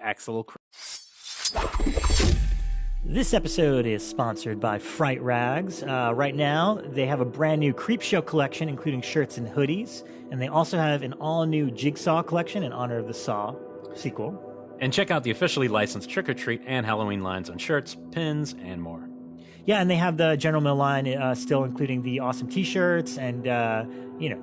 Axel. This episode is sponsored by Fright Rags. Right now, they have a brand new Creepshow collection, including shirts and hoodies. And they also have an all-new Jigsaw collection in honor of the Saw sequel. And check out the officially licensed Trick or Treat and Halloween lines on shirts, pins, and more. Yeah, and they have the General Mill line still, including the awesome T-shirts and,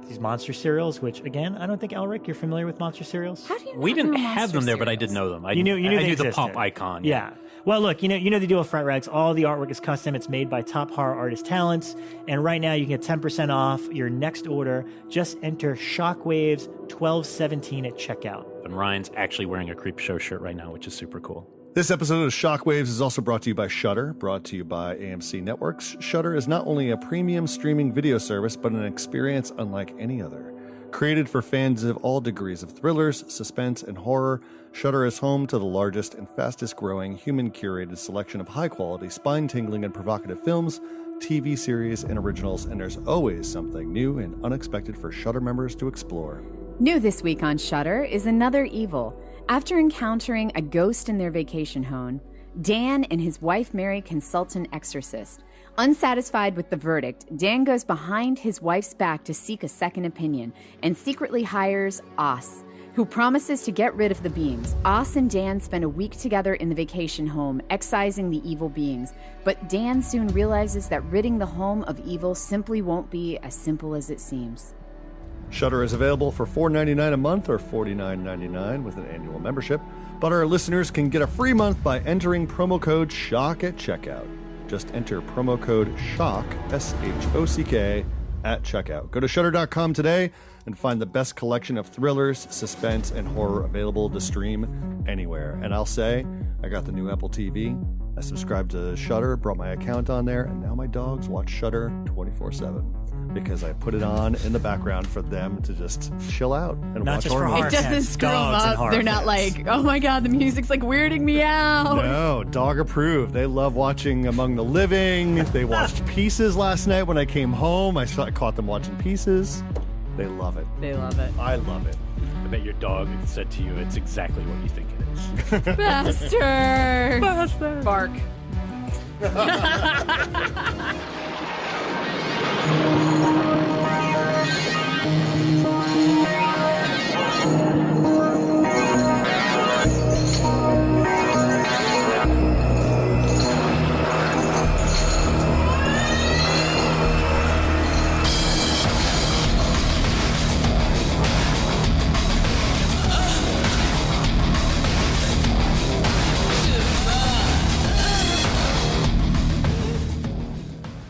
these monster cereals, which, again, I don't think, Elric, you're familiar with monster cereals? How do you We didn't have them there, cereals? but I did know them. I You knew they knew the existed. pump icon. Yeah. Well, look, you know the deal with Fright Rags. All the artwork is custom. It's made by top horror artist talents. And right now, you can get 10% off your next order. Just enter Shockwaves 1217 at checkout. And Ryan's actually wearing a Creepshow shirt right now, which is super cool. This episode of Shockwaves is also brought to you by Shudder, brought to you by AMC Networks. Shudder is not only a premium streaming video service, but an experience unlike any other. Created for fans of all degrees of thrillers, suspense, and horror, Shudder is home to the largest and fastest-growing human-curated selection of high-quality, spine-tingling, and provocative films, TV series, and originals, and there's always something new and unexpected for Shudder members to explore. New this week on Shudder is Another Evil. After encountering a ghost in their vacation home, Dan and his wife Mary consult an exorcist. Unsatisfied with the verdict, Dan goes behind his wife's back to seek a second opinion and secretly hires Os, who promises to get rid of the beings. Os and Dan spend a week together in the vacation home, excising the evil beings. But Dan soon realizes that ridding the home of evil simply won't be as simple as it seems. Shudder is available for $4.99 a month or $49.99 with an annual membership, but our listeners can get a free month by entering promo code SHOCK at checkout. Just enter promo code SHOCK, S-H-O-C-K, at checkout. Go to Shudder.com today and find the best collection of thrillers, suspense, and horror available to stream anywhere. And I'll say, I got the new Apple TV. I subscribed to Shudder, brought my account on there, and now my dogs watch Shudder 24/7 because I put it on in the background for them to just chill out and Not watch just for horror horror movies. It doesn't fans, screw them dogs and up. horror They're not fans. like, oh my god, the music's like weirding me out. No, dog approved. They love watching Among the Living. They watched Pieces last night when I came home. I caught them watching Pieces. They love it. They love it. I love it. I bet your dog said to you, it's exactly what you think it is. Bastards! Bark.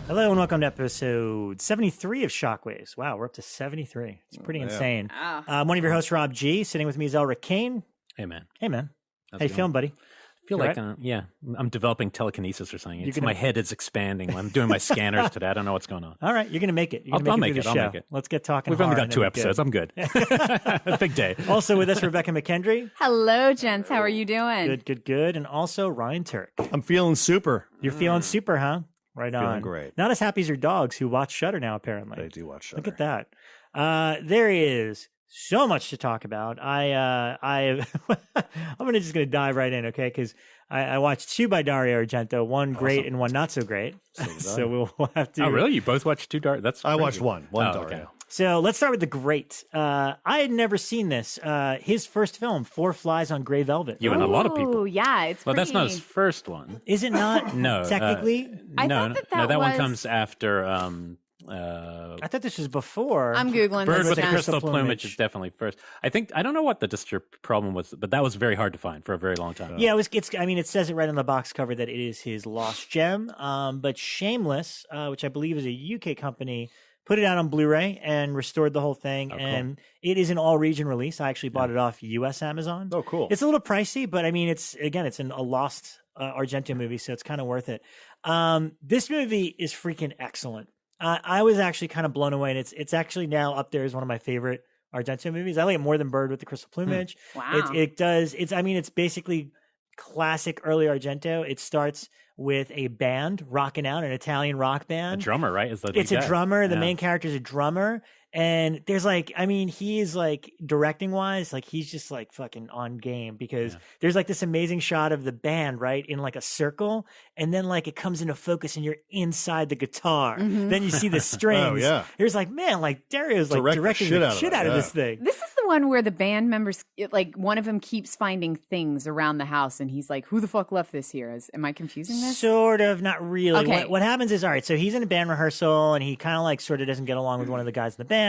Hello and welcome to episode 73 of Shockwaves. Wow, we're up to 73. It's pretty insane. Wow. I'm one of your hosts, Rob G. Sitting with me is Elric Kane. Hey, man. Hey, man. How's How you it feeling, buddy? I feel You like, right? I'm developing telekinesis or something. You're gonna- My head is expanding. I'm doing my scanners today. I don't know what's going on. All right, you're going to make it. You're I'll gonna make make it it. through I'll the show. make it. Let's get talking We've only horror got and 2 then episodes. we're good. I'm good. Big day. Also with us, Rebekah McKendry. Hello, gents. How are you doing? Good. And also Ryan Turek. I'm feeling super. You're feeling super, huh? Right Feeling on. great. Not as happy as your dogs who watch Shudder now, apparently. They do watch Shudder. Look at that. There is so much to talk about. I'm just gonna dive right in, okay? Because I watched 2 by Dario Argento, one great and one not so great. So we'll have to. Oh, really? You both watched 2 Dark? That's I crazy. watched one Oh, Dario. okay. So let's start with the great. I had never seen this. His first film, 4 Flies on Gray Velvet. You and a lot of Oh, people. yeah, it's Well, that's not his pretty- first one. Is it not? No. Technically? I no, thought no, that that one was- comes after I thought this was before. I'm Googling Bird this with the now. Crystal Plumage Plumage is definitely first. I don't know what the problem was, but that was very hard to find for a very long time. Yeah, it says it right on the box cover that it is his lost gem. But Shameless, which I believe is a UK company, put it out on Blu-ray and restored the whole thing. Oh, cool. And it is an all-region release. I actually bought it off US Amazon. Oh, cool. It's a little pricey, but I mean, it's a lost Argento movie, so it's kind of worth it. This movie is freaking excellent. I was actually kind of blown away, and it's actually now up there as one of my favorite Argento movies. I like it more than Bird with the Crystal Plumage. Wow. It's basically classic early Argento. It starts with a band rocking out, an Italian rock A band. drummer, right? Is the It's lead a guy. drummer. The Yeah. main character is a drummer. And there's like, I mean, he is like directing wise, like he's just like fucking on game because there's like this amazing shot of the band, right, in like a circle, and then like it comes into focus and you're inside the guitar. Then you see the strings. There's like, man, like Dario's like directing the shit out of this thing. This is the one where the band members, like one of them keeps finding things around the house, and he's like, "Who the fuck left this here?" Am I confusing this? Sort of, not really. Okay. What happens is, all right, so he's in a band rehearsal, and he kind of like sort of doesn't get along with one of the guys in the band.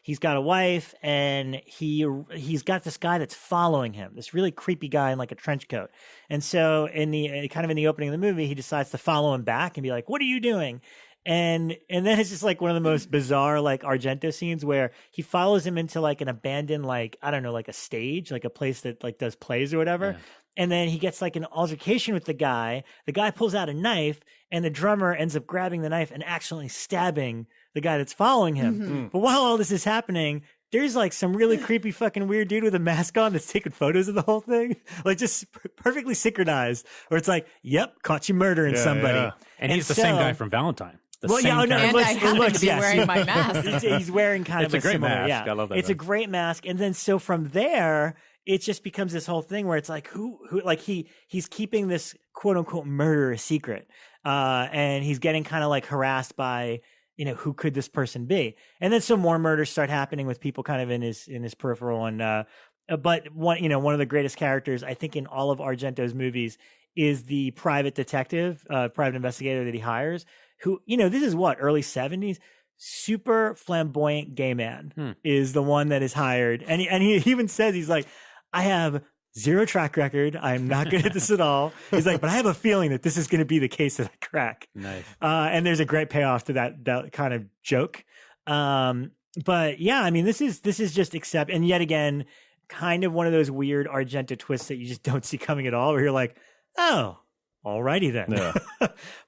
He's got a wife, and he's got this guy that's following him, this really creepy guy in like a trench coat. And so in the kind of in the opening of the movie, he decides to follow him back and be like, "What are you doing?" And then it's just like one of the most bizarre like Argento scenes where he follows him into like an abandoned, like, I don't know, like a stage, like a place that like does plays or whatever. And then he gets like an altercation with the guy. The guy pulls out a knife, and the drummer ends up grabbing the knife and accidentally stabbing the guy that's following him. But while all this is happening, there's like some really creepy fucking weird dude with a mask on that's taking photos of the whole thing. Like just perfectly synchronized, where it's like, yep, caught you murdering somebody. And he's the same guy from Valentine. And I happen to be wearing my mask. He's wearing kind of a great similar, mask. I love that. It's a great mask. And then so from there, it just becomes this whole thing where it's like who like he's keeping this quote unquote murder a secret. And he's getting kind of like harassed by, you know, who could this person be? And then some more murders start happening with people kind of in his peripheral. And but one of the greatest characters I think in all of Argento's movies is the private detective, private investigator that he hires, who, you know, this is what, early 70s, super flamboyant gay man is the one that is hired. And he even says, he's like, I have zero track record. I'm not good at this at all. He's like, but I have a feeling that this is going to be the case that I crack. Nice. And there's a great payoff to that kind of joke. But yeah, I mean, this is just and yet again, kind of one of those weird Argento twists that you just don't see coming at all, where you're like, oh, alrighty then. Yeah.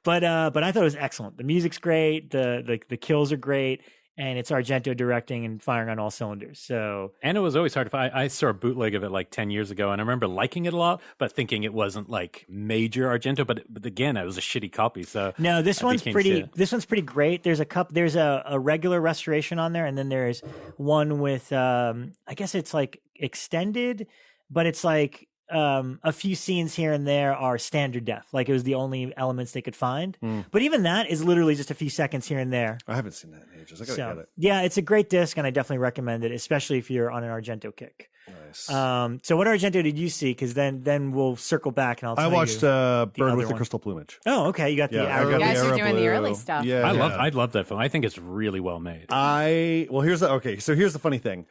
But I thought it was excellent. The music's great. The kills are great. And it's Argento directing and firing on all cylinders. So, and it was always hard to find. I saw a bootleg of it like 10 years ago, and I remember liking it a lot, but thinking it wasn't like major Argento. But again, it was a shitty copy. So no, this one's pretty. This one's pretty great. There's a regular restoration on there, and then there's one with I guess it's like extended, but it's like a few scenes here and there are standard def. Like it was the only elements they could find. But even that is literally just a few seconds here and there. I haven't seen that in ages. I gotta get it. Yeah, it's a great disc, and I definitely recommend it, especially if you're on an Argento kick. Nice. So what Argento did you see? Because then we'll circle back and I'll tell you. I watched Bird with the Crystal Plumage. Oh, okay. You got the You guys are doing the early stuff. Yeah, I love that film. I think it's really well made. Here's the funny thing.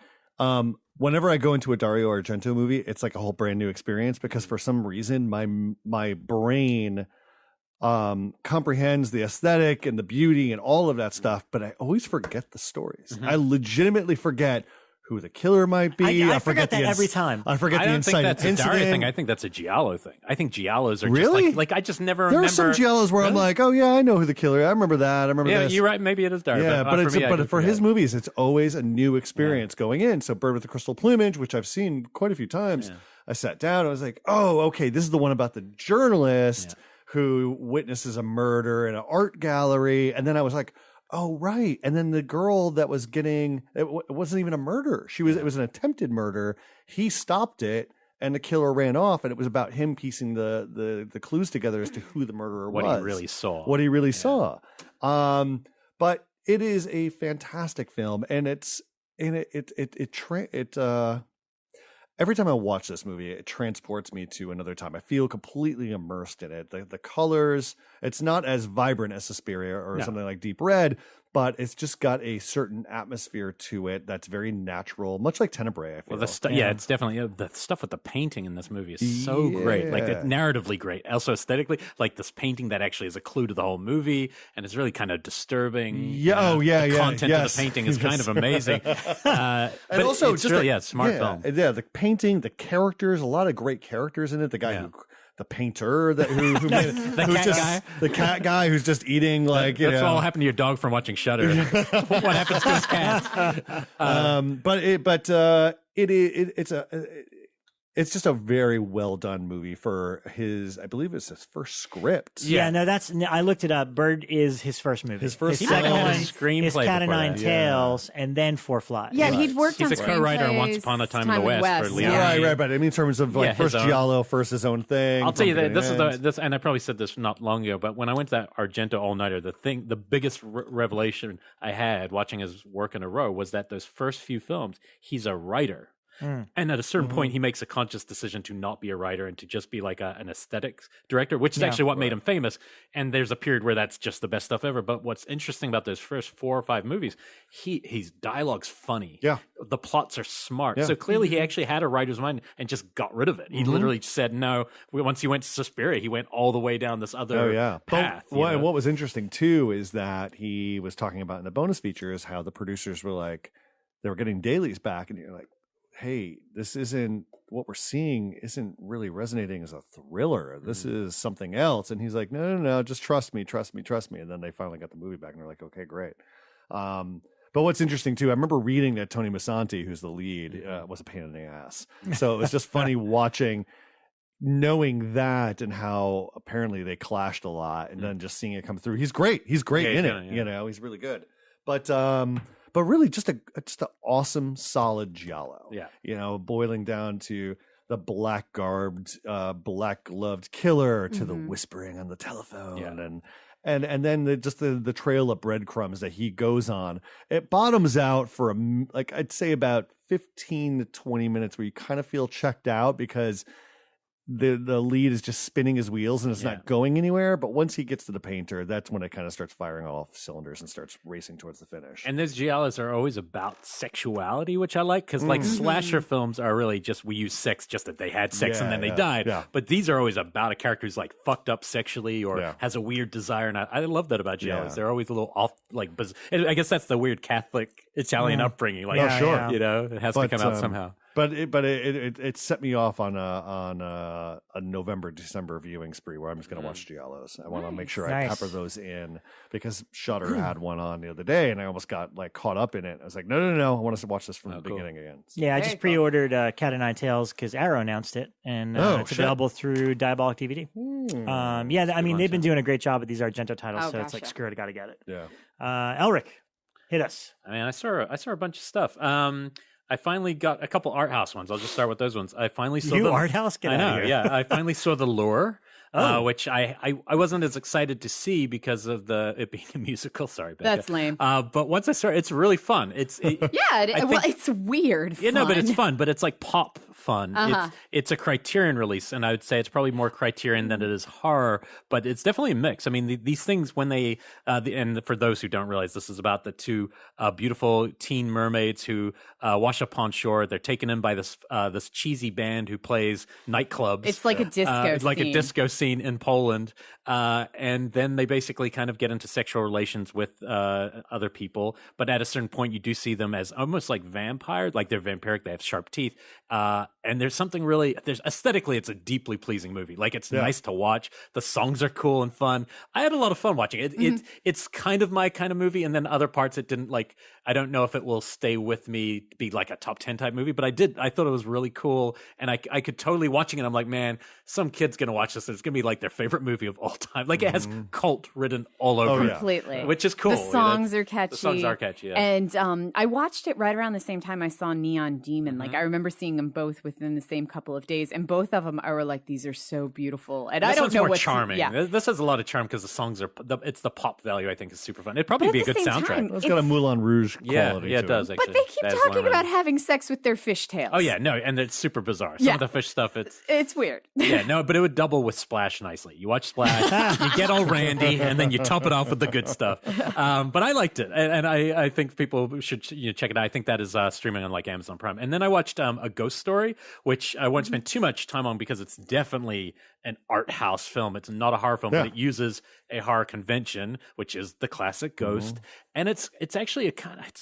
Whenever I go into a Dario Argento movie, it's like a whole brand new experience because for some reason my brain comprehends the aesthetic and the beauty and all of that stuff, but I always forget the stories. I legitimately forget who the killer might be. I forget that every time. I forget the inciting incident. I don't think that's a Dario thing. I think that's a giallo thing. I think giallos are just like I just never remember. There are some giallos where I'm like, oh yeah, I know who the killer is. I remember that. I remember this. You're right. Maybe it is Dario. Yeah, but for his movies, it's always a new experience going in. So Bird with the Crystal Plumage, which I've seen quite a few times, I sat down. I was like, oh, okay, this is the one about the journalist who witnesses a murder in an art gallery. And then I was like, oh, right. And then the girl that was getting, it wasn't even a murder. It was an attempted murder. He stopped it and the killer ran off. And it was about him piecing the clues together as to who the murderer was. What he really saw. But it is a fantastic film. And every time I watch this movie, it transports me to another time. I feel completely immersed in it. The colors, it's not as vibrant as Suspiria or something like Deep Red, but it's just got a certain atmosphere to it that's very natural, much like Tenebrae, I feel. Well, it's definitely the stuff with the painting in this movie is so great. Like narratively great. Also aesthetically, like this painting that actually is a clue to the whole movie, and it's really kind of disturbing. The content of the painting is kind of amazing. And also, it's really, smart film. Yeah, the painting, the characters, a lot of great characters in it. The guy the painter who made it, the cat guy who's just eating that's what all happened to your dog from watching Shudder. What happens to his cat? it's just a very well done movie for I believe it's his first script. Yeah, no, I looked it up. Bird is his first movie. His first second one is screenplay Cat of before Nine that. Tails, and then Four Flies. Yeah, he'd worked on He's a co-writer on Once Upon a Time in the West for Leon. Right, but I mean in terms of like first giallo, first his own thing. I'll tell you that this, and I probably said this not long ago, but when I went to that Argento all-nighter, the biggest revelation I had watching his work in a row was that those first few films, he's a writer. And at a certain point, he makes a conscious decision to not be a writer and to just be like an aesthetics director, which is actually what made him famous. And there's a period where that's just the best stuff ever. But what's interesting about those first 4 or 5 movies, his dialogue's funny. Yeah. The plots are smart. Yeah. So clearly he actually had a writer's mind and just got rid of it. He literally said no. Once he went to Suspiria, he went all the way down this other path. But what was interesting, too, is that he was talking about in the bonus features how the producers were like, they were getting dailies back, and you're like, hey, this isn't what we're seeing isn't really resonating as a thriller. This is something else. And he's like, no, just trust me. And then they finally got the movie back and they're like, okay, great. But what's interesting too, I remember reading that Tony Musante, who's the lead, was a pain in the ass. So it was just funny knowing that and how apparently they clashed a lot and then just seeing it come through. He's great. He's great in it. You know, he's really good. But really, just an awesome, solid giallo. Yeah, you know, boiling down to the black garbed, black gloved killer to the whispering on the telephone, and then the trail of breadcrumbs that he goes on. It bottoms out for I'd say about 15 to 20 minutes where you kind of feel checked out because the lead is just spinning his wheels and it's not going anywhere. But once he gets to the painter, that's when it kind of starts firing off cylinders and starts racing towards the finish. And those giallos are always about sexuality, which I like, because like slasher films are really just we use sex just that they had sex and then they died. Yeah. But these are always about a character who's like fucked up sexually or has a weird desire. And I love that about giallos. Yeah. They're always a little off, like I guess that's the weird Catholic Italian upbringing. Like, you know, it has to come out somehow. But it set me off on a November, December viewing spree where I'm just going to watch giallos. I want to make sure I pepper those in because Shudder had one on the other day and I almost got like caught up in it. I was like, no, I want to watch this from the beginning again. So. Yeah, I just pre-ordered Cat of Nine Tails because Arrow announced it and it's available through Diabolic DVD. I mean they've been doing a great job with these Argento titles, so it's like screw it, I got to get it. Yeah, Elric, hit us. I mean, I saw a bunch of stuff. I finally got a couple art house ones. I'll just start with those ones. I finally saw art house. Get out of here. Yeah, I finally saw The Lure, which I wasn't as excited to see because of it being a musical. Sorry, Bekah. That's lame. But once I saw it, it's really fun. It's weird. Yeah, no, but it's fun. But it's like pop fun. It's a Criterion release, and I would say it's probably more Criterion than it is horror. But it's definitely a mix. I mean, these things when they and for those who don't realize, this is about the two beautiful teen mermaids who wash up on shore. They're taken in by this cheesy band who plays nightclubs. It's like a disco scene. Like a disco scene in Poland. And then they basically kind of get into sexual relations with other people. But at a certain point, you do see them as almost like vampires, like they're vampiric. They have sharp teeth. And there's something aesthetically, it's a deeply pleasing movie. Like it's nice to watch. The songs are cool and fun. I had a lot of fun watching it. It's kind of my kind of movie. And then other parts it didn't like. I don't know if it will stay with me, be like a top 10 type movie, but I thought it was really cool. And I could totally watching it. I'm like, man, some kid's going to watch this. And it's going to be like their favorite movie of all time. Like it has cult written all over it. Completely. Which is cool. The songs are catchy. The songs are catchy, yeah. And I watched it right around the same time I saw Neon Demon. Like I remember seeing them both within the same couple of days. And both of them are like, these are so beautiful. And this I don't know what's charming. Yeah. This has a lot of charm because the songs it's the pop value I think is super fun. It'd probably be a good soundtrack. It's got a Moulin Rouge quality. Yeah, it does. Actually. But they keep talking about having sex with their fishtails. Oh yeah, no, and it's super bizarre. Some of the fish stuff, it's weird. Yeah, no, but it would double with Splash nicely. You watch Splash, you get all randy, and then you top it off with the good stuff. But I liked it, and I think people should check it out. I think that is streaming on like Amazon Prime. And then I watched A Ghost Story, which I won't spend too much time on because it's definitely an art house film. It's not a horror film, but it uses a horror convention, which is the classic ghost. And it's actually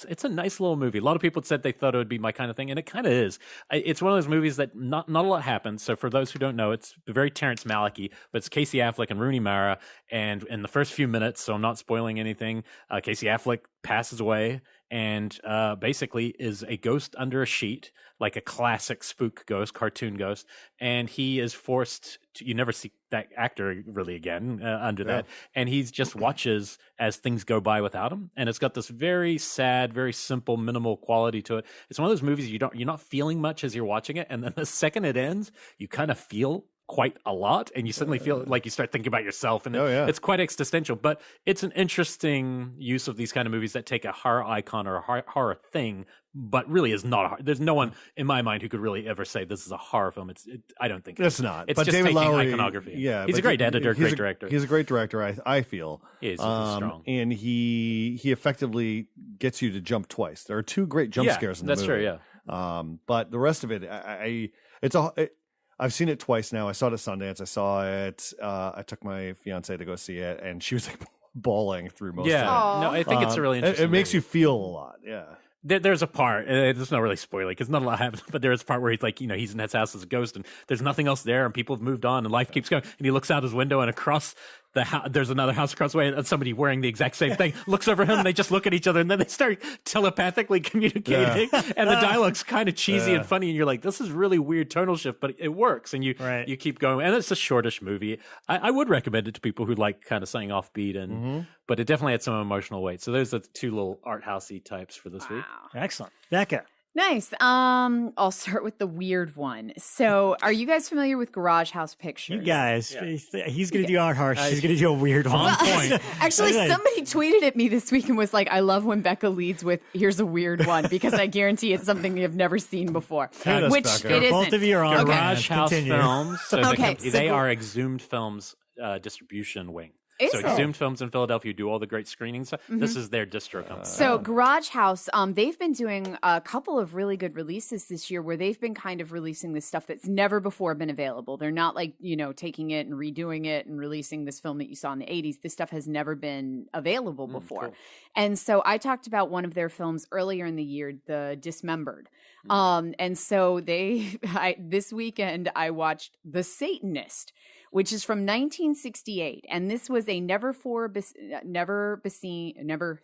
it's a nice little movie. A lot of people said they thought it would be my kind of thing, and it kind of is. It's one of those movies that not a lot happens. So for those who don't know, it's very Terrence Malick-y, but it's Casey Affleck and Rooney Mara. And in the first few minutes, so I'm not spoiling anything, Casey Affleck passes away and basically is a ghost under a sheet, like a classic spook ghost, cartoon ghost. And he is forced to, you never see that actor really again under that. And he just watches as things go by without him. And it's got this very sad, very simple, minimal quality to it. It's one of those movies you're not feeling much as you're watching it. And then the second it ends, you kind of feel quite a lot, and you suddenly feel like you start thinking about yourself, and it's quite existential. But it's an interesting use of these kind of movies that take a horror icon or a horror thing, but really is not. There's no one in my mind who could really ever say this is a horror film. I don't think it's not. It's but just David taking Lowery, iconography. Yeah, he's a great editor, great director. He's a great director. I feel he is strong, and he effectively gets you to jump twice. There are two great jump scares in the movie. That's true. But the rest of it, I've seen it twice now. I saw it at Sundance. I saw it. I took my fiance to go see it, and she was like bawling through most of it. No, I think it's a really interesting It makes movie. you feel a lot. Yeah. There's a part, it's not really spoiling because not a lot happens, but there's a part where he's like, he's in his house as a ghost and there's nothing else there and people have moved on and life keeps going. And he looks out his window and across the house, there's another house across the way and somebody wearing the exact same thing looks over him and they just look at each other and then they start telepathically communicating. And the dialogue's kind of cheesy and funny and you're like, this is really weird tonal shift, but it works. And you keep going. And it's a shortish movie. I would recommend it to people who like kind of something offbeat and but it definitely had some emotional weight. So there's the two little art housey types for this week. Excellent. Bekah. Nice. I'll start with the weird one. So, are you guys familiar with Garage House Pictures? You guys, he's going to do art horror. She's going to do a weird one. On point. Actually, somebody tweeted at me this week and was like, I love when Bekah leads with, here's a weird one, because I guarantee it's something you've never seen before. Which it isn't. Both of you are on Garage House Films. So they are Exhumed Films distribution wing. So Exhumed Films in Philadelphia do all the great screening stuff. This is their distro company. So Garage House, they've been doing a couple of really good releases this year where they've been kind of releasing this stuff that's never before been available. They're not like, taking it and redoing it and releasing this film that you saw in the 80s. This stuff has never been available before. Cool. And so I talked about one of their films earlier in the year, The Dismembered. And so this weekend I watched The Satanist, which is from 1968. And this was a never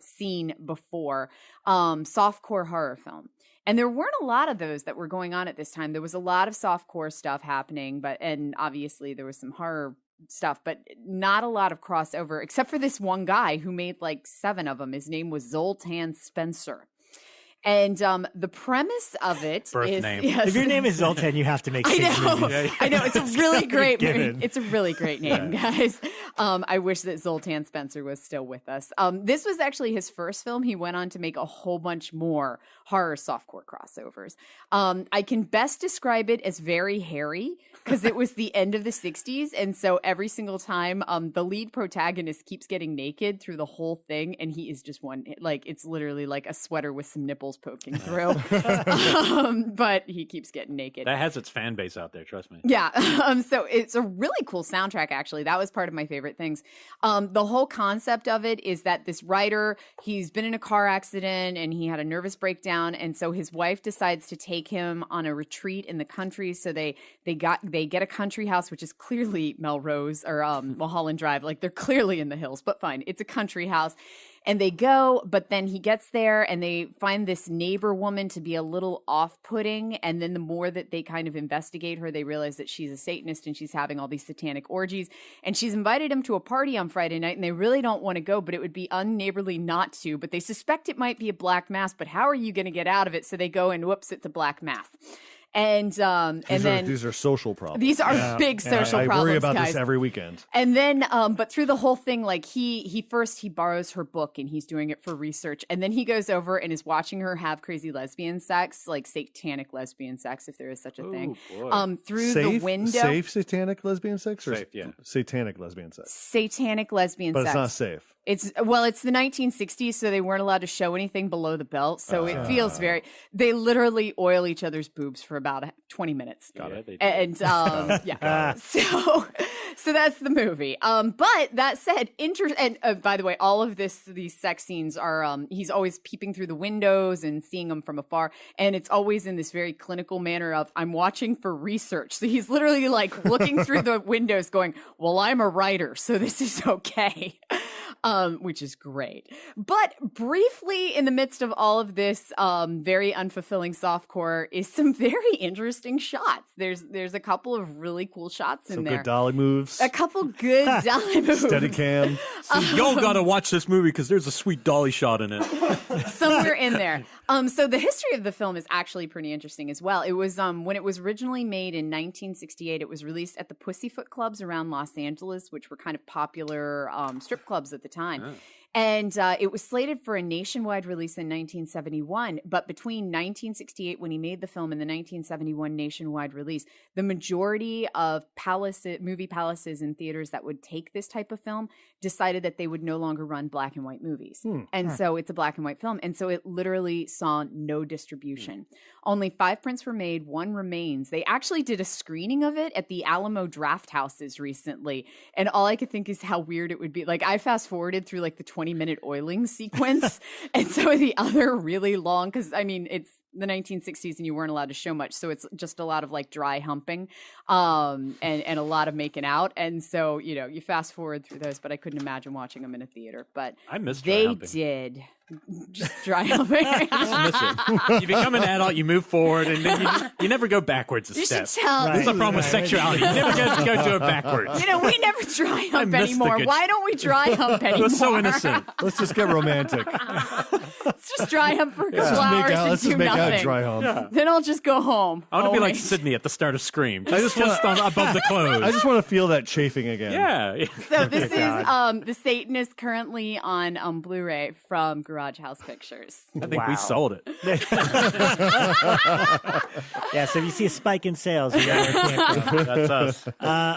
seen before softcore horror film. And there weren't a lot of those that were going on at this time. There was a lot of softcore stuff happening, and obviously there was some horror stuff, but not a lot of crossover, except for this one guy who made like 7 of them. His name was Zoltan Spencer. And the premise of it is name. If your name is Zoltan, you have to make I know. movies. I know. It's a really great movie. It's a really great name, guys. I wish that Zoltan Spencer was still with us. This was actually his first film. He went on to make a whole bunch more horror softcore crossovers. I can best describe it as very hairy because it was the end of the 60s. And so every single time the lead protagonist keeps getting naked through the whole thing. And he is just it's literally like a sweater with some nipples poking through. But he keeps getting naked. That has its fan base out there, trust me. Yeah. So it's a really cool soundtrack, actually. That was part of my favorite things. The whole concept of it is that this writer, he's been in a car accident and he had a nervous breakdown. And so his wife decides to take him on a retreat in the country. So they get a country house, which is clearly Melrose or Mulholland Drive. Like they're clearly in the hills, but fine. It's a country house. And they go, but then he gets there and they find this neighbor woman to be a little off-putting. And then the more that they kind of investigate her, they realize that she's a Satanist and she's having all these satanic orgies. And she's invited him to a party on Friday night and they really don't want to go, but it would be unneighborly not to. But they suspect it might be a black mass, but how are you going to get out of it? So they go and whoops, it's a black mass. And these are social problems. These are big social problems. I worry about guys. this every weekend. And then, but through the whole thing, like he borrows her book and he's doing it for research, and then he goes over and is watching her have crazy lesbian sex, like satanic lesbian sex, if there is such a thing. Through the window. Safe satanic lesbian sex, or safe, yeah. Satanic lesbian sex. Satanic lesbian sex. But it's not safe. It's the 1960s, so they weren't allowed to show anything below the belt. So it feels they literally oil each other's boobs for about 20 minutes. Got it. And yeah. So that's the movie. But that said, by the way, all of these sex scenes are, he's always peeping through the windows and seeing them from afar. And it's always in this very clinical manner of, I'm watching for research. So he's literally like looking through the windows going, well, I'm a writer, so this is okay. which is great. But briefly, in the midst of all of this very unfulfilling softcore, is some very interesting shots. There's a couple of really cool shots in there. Some good dolly moves. A couple good dolly moves. Steadicam. Y'all gotta watch this movie because there's a sweet dolly shot in it. Somewhere in there. So the history of the film is actually pretty interesting as well. It was when it was originally made in 1968, it was released at the Pussyfoot clubs around Los Angeles, which were kind of popular strip clubs at the time. Oh. And it was slated for a nationwide release in 1971. But between 1968, when he made the film, and the 1971 nationwide release, the majority of movie palaces and theaters that would take this type of film decided that they would no longer run black and white movies. And so it's a black and white film. And so it literally saw no distribution. Only 5 prints were made. 1 remains. They actually did a screening of it at the Alamo Draft Houses recently. And all I could think is how weird it would be. Like, I fast forwarded through like the 20-minute oiling sequence and some of the other really long, because I mean, it's the 1960s and you weren't allowed to show much, so it's just a lot of like dry humping and a lot of making out. And so, you know, you fast forward through those, but I couldn't imagine watching them in a theater. But I missed they did just dry humping. You become an adult, you move forward, and then you never go backwards a step. You should tell. This is the problem with sexuality. You never go to it backwards. You know, we never dry hump anymore. Why don't we dry hump anymore? It was so innocent. Let's just get romantic. Let's just dry hump for a couple hours and do nothing. Dry hump. Yeah. Then I'll just go home. I want to be like Sydney at the start of Scream. Just above the clothes. I just want to feel that chafing again. Yeah. So this is The Satanist, currently on Blu-ray from Garage House Pictures. I think we sold it. Yeah, so if you see a spike in sales, you know where it came from. That's us.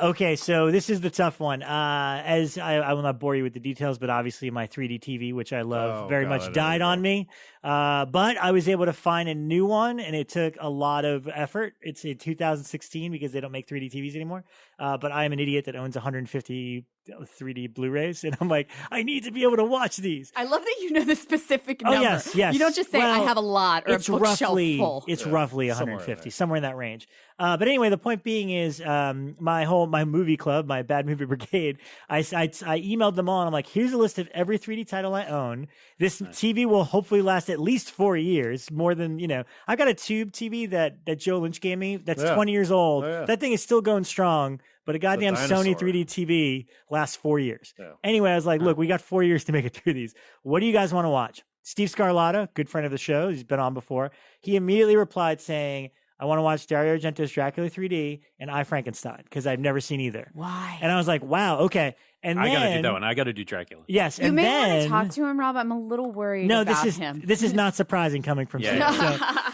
Okay, so this is the tough one. As I will not bore you with the details, but obviously my 3D TV, which I love very much, died on me. But I was able to find a new one, and it took a lot of effort. It's in 2016 because they don't make 3D TVs anymore. But I am an idiot that owns 150 3D Blu-rays, and I'm like, I need to be able to watch these. I love that you know the specific number. Oh, yes. You don't just say, I have a lot, or a bookshelf full. It's roughly 150, somewhere in that range. But anyway, the point being is my movie club, my Bad Movie Brigade, I emailed them all, and I'm like, here's a list of every 3D title I own. This TV will hopefully last at least 4 years, more than, you know. I got a tube TV that Joe Lynch gave me that's 20 years old. That thing is still going strong. But a goddamn Sony 3D TV lasts 4 years. Yeah. Anyway, I was like, look, we got 4 years to make it through these. What do you guys want to watch? Steve Scarlatta, good friend of the show. He's been on before. He immediately replied saying, I want to watch Dario Argento's Dracula 3D and I, Frankenstein, because I've never seen either. Why? And I was like, wow, okay. And then, I got to do that one. I got to do Dracula. Yes. You may want to talk to him, Rob. I'm a little worried about him. This is not surprising coming from Steve.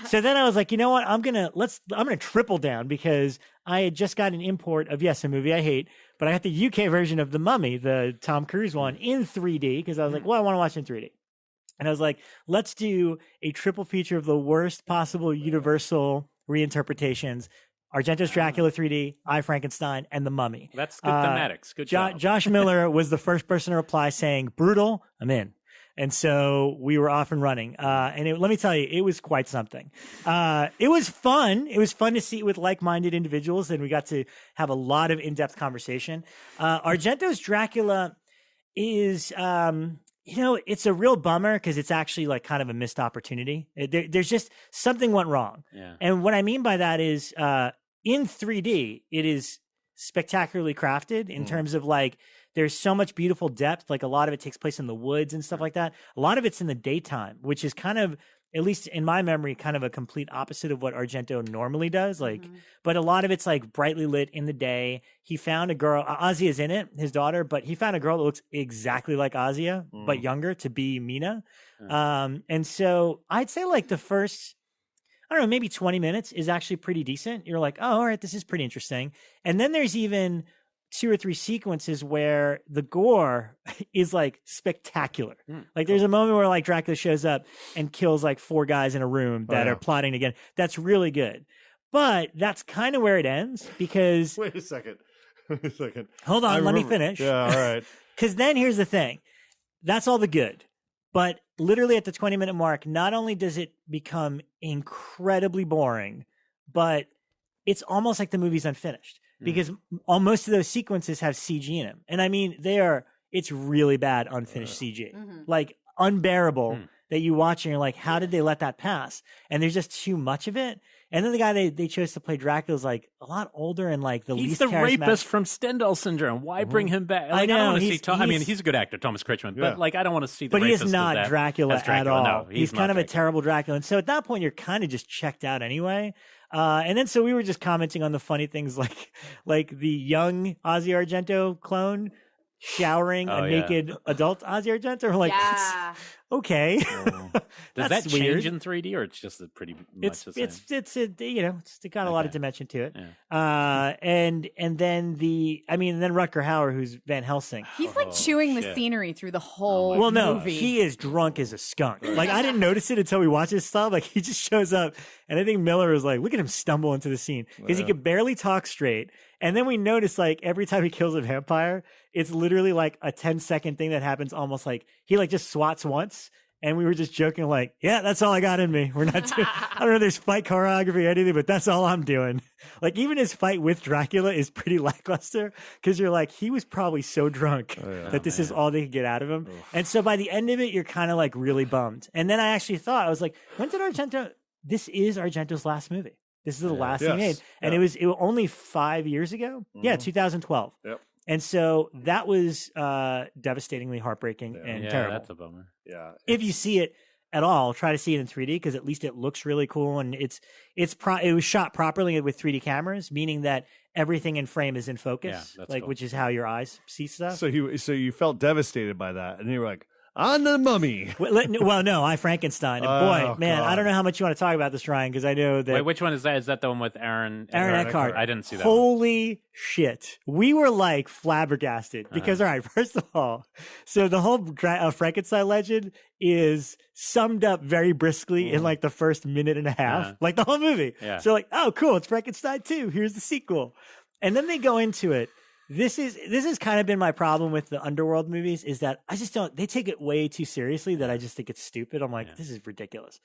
So then I was like, you know what? I'm gonna triple down, because I had just got an import of, yes, a movie I hate, but I got the UK version of The Mummy, the Tom Cruise one, in 3D, because I was like, well, I want to watch it in 3D. And I was like, let's do a triple feature of the worst possible Universal reinterpretations: Argento's Dracula 3D, I, Frankenstein, and The Mummy. That's good thematics. Good job. Josh Miller was the first person to reply saying, brutal, I'm in. And so we were off and running. And let me tell you, it was quite something. It was fun. It was fun to see it with like-minded individuals, and we got to have a lot of in-depth conversation. Argento's Dracula is... it's a real bummer, because it's actually like kind of a missed opportunity. There's just something went wrong. Yeah. And what I mean by that is in 3D, it is spectacularly crafted in terms of like, there's so much beautiful depth. Like a lot of it takes place in the woods and stuff like that. A lot of it's in the daytime, which is kind of, at least in my memory, kind of a complete opposite of what Argento normally does. Like, but a lot of it's like brightly lit in the day. He found a girl, Ozzy is in it, his daughter, but he found a girl that looks exactly like Ozzy, but younger, to be Mina. And so I'd say like the first, I don't know, maybe 20 minutes is actually pretty decent. You're like, oh, all right, this is pretty interesting. And then there's even 2 or 3 sequences where the gore is like spectacular. Like there's a moment where like Dracula shows up and kills like 4 guys in a room that are plotting again. That's really good. But that's kind of where it ends, because... Wait a second. Hold on, let me finish. Yeah, all right. Because then here's the thing. That's all the good. But literally at the 20-minute mark, not only does it become incredibly boring, but it's almost like the movie's unfinished. Because most of those sequences have CG in them. And I mean, it's really bad unfinished CG, like unbearable. That you watch and you're like, how did they let that pass? And there's just too much of it. And then the guy they chose to play Dracula is like a lot older and like the he's least charismatic. rapist from Stendhal syndrome. Why bring him back? Like, I don't want to see Tom. I mean, he's a good actor, Thomas Kretschmann, but like I don't want to see the But he rapist is not as Dracula at all. No, he's kind of a terrible Dracula. And so at that point, you're kind of just checked out anyway. And then so we were just commenting on the funny things like the young Ozzy Argento clone showering a naked adult Ozzy Argento. We're like, okay. Does that change in 3D or it's just pretty much the same? It's got a lot of dimension to it. Yeah. And then then Rutger Hauer, who's Van Helsing. He's like chewing the scenery through the whole movie. He is drunk as a skunk. Like I didn't notice it until we watched this stuff. Like he just shows up and I think Miller was like, look at him stumble into the scene because he could barely talk straight. And then we notice like every time he kills a vampire, it's literally like a 10-second thing that happens almost like he like just swats once. And we were just joking like, yeah, that's all I got in me. We're not doing, I don't know if there's fight choreography or anything, but that's all I'm doing. Like even his fight with Dracula is pretty lackluster because you're like, he was probably so drunk that this is all they could get out of him. And so by the end of it, you're kind of like really bummed. And then I actually thought, I was like, when did this is Argento's last movie. This is the last he made. And it was only 5 years ago. Yeah, 2012. Yep. And so that was devastatingly heartbreaking and terrible. That's a bummer. Yeah. If you see it at all, try to see it in 3D because at least it looks really cool and it was shot properly with 3D cameras, meaning that everything in frame is in focus, cool. Which is how your eyes see stuff. So you felt devastated by that, and you were like, on the Mummy. Well, no, I Frankenstein. And boy, man, God. I don't know how much you want to talk about this, Ryan, because I know that. Wait, which one is that? Is that the one with Aaron Eckhart? I didn't see that. Holy shit. We were like flabbergasted because, all right, first of all, so the whole Frankenstein legend is summed up very briskly in like the first minute and a half, like the whole movie. Yeah. So like, oh, cool, it's Frankenstein 2. Here's the sequel. And then they go into it. This has kind of been my problem with the Underworld movies is that they take it way too seriously that I just think it's stupid. I'm like, this is ridiculous.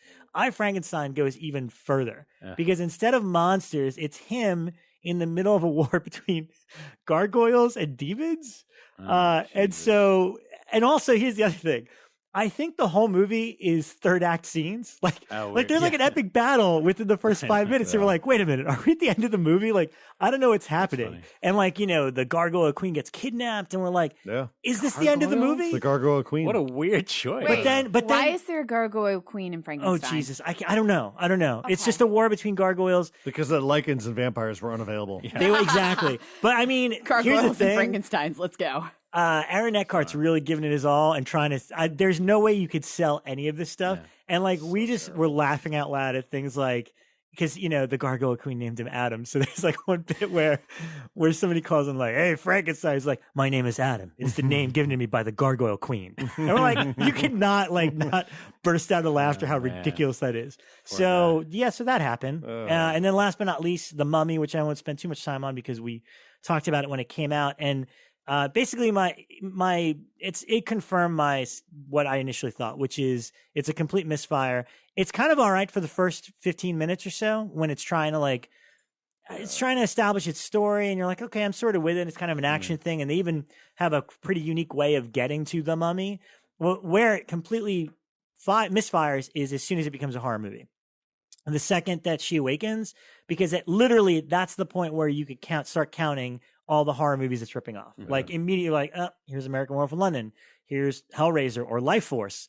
Frankenstein goes even further because instead of monsters, it's him in the middle of a war between gargoyles and demons. And also here's the other thing. I think the whole movie is third act scenes. Like there's like an epic battle within the first 5 minutes. And we're like, wait a minute, are we at the end of the movie? Like, I don't know what's happening. And like, the Gargoyle Queen gets kidnapped and we're like, is this the end of the movie? The Gargoyle Queen. What a weird choice. Wait, but why is there a Gargoyle Queen in Frankenstein? Oh, Jesus. I don't know. Okay. It's just a war between gargoyles. Because the lichens and vampires were unavailable. Yeah. Exactly. But I mean, gargoyles here's the thing. and Frankensteins. Let's go. Aaron Eckhart's really giving it his all and trying to. There's no way you could sell any of this stuff, and like we just were laughing out loud at things like because the Gargoyle Queen named him Adam, so there's like one bit where somebody calls him like, "Hey, Frankenstein," he's like, "My name is Adam. It's the name given to me by the Gargoyle Queen," and we're like, you could not burst out of laughter how ridiculous that is. So that happened, and then last but not least, The Mummy, which I won't spend too much time on because we talked about it when it came out and. Basically, it confirmed what I initially thought, which is it's a complete misfire. It's kind of all right for the first 15 minutes or so when it's trying to establish its story, and you're like, okay, I'm sort of with it. It's kind of an action thing, and they even have a pretty unique way of getting to the Mummy. Where it completely misfires is as soon as it becomes a horror movie. And the second that she awakens, because that's the point where you could start counting all the horror movies it's ripping off. Like immediately like, here's American Werewolf in London. Here's Hellraiser or Life Force.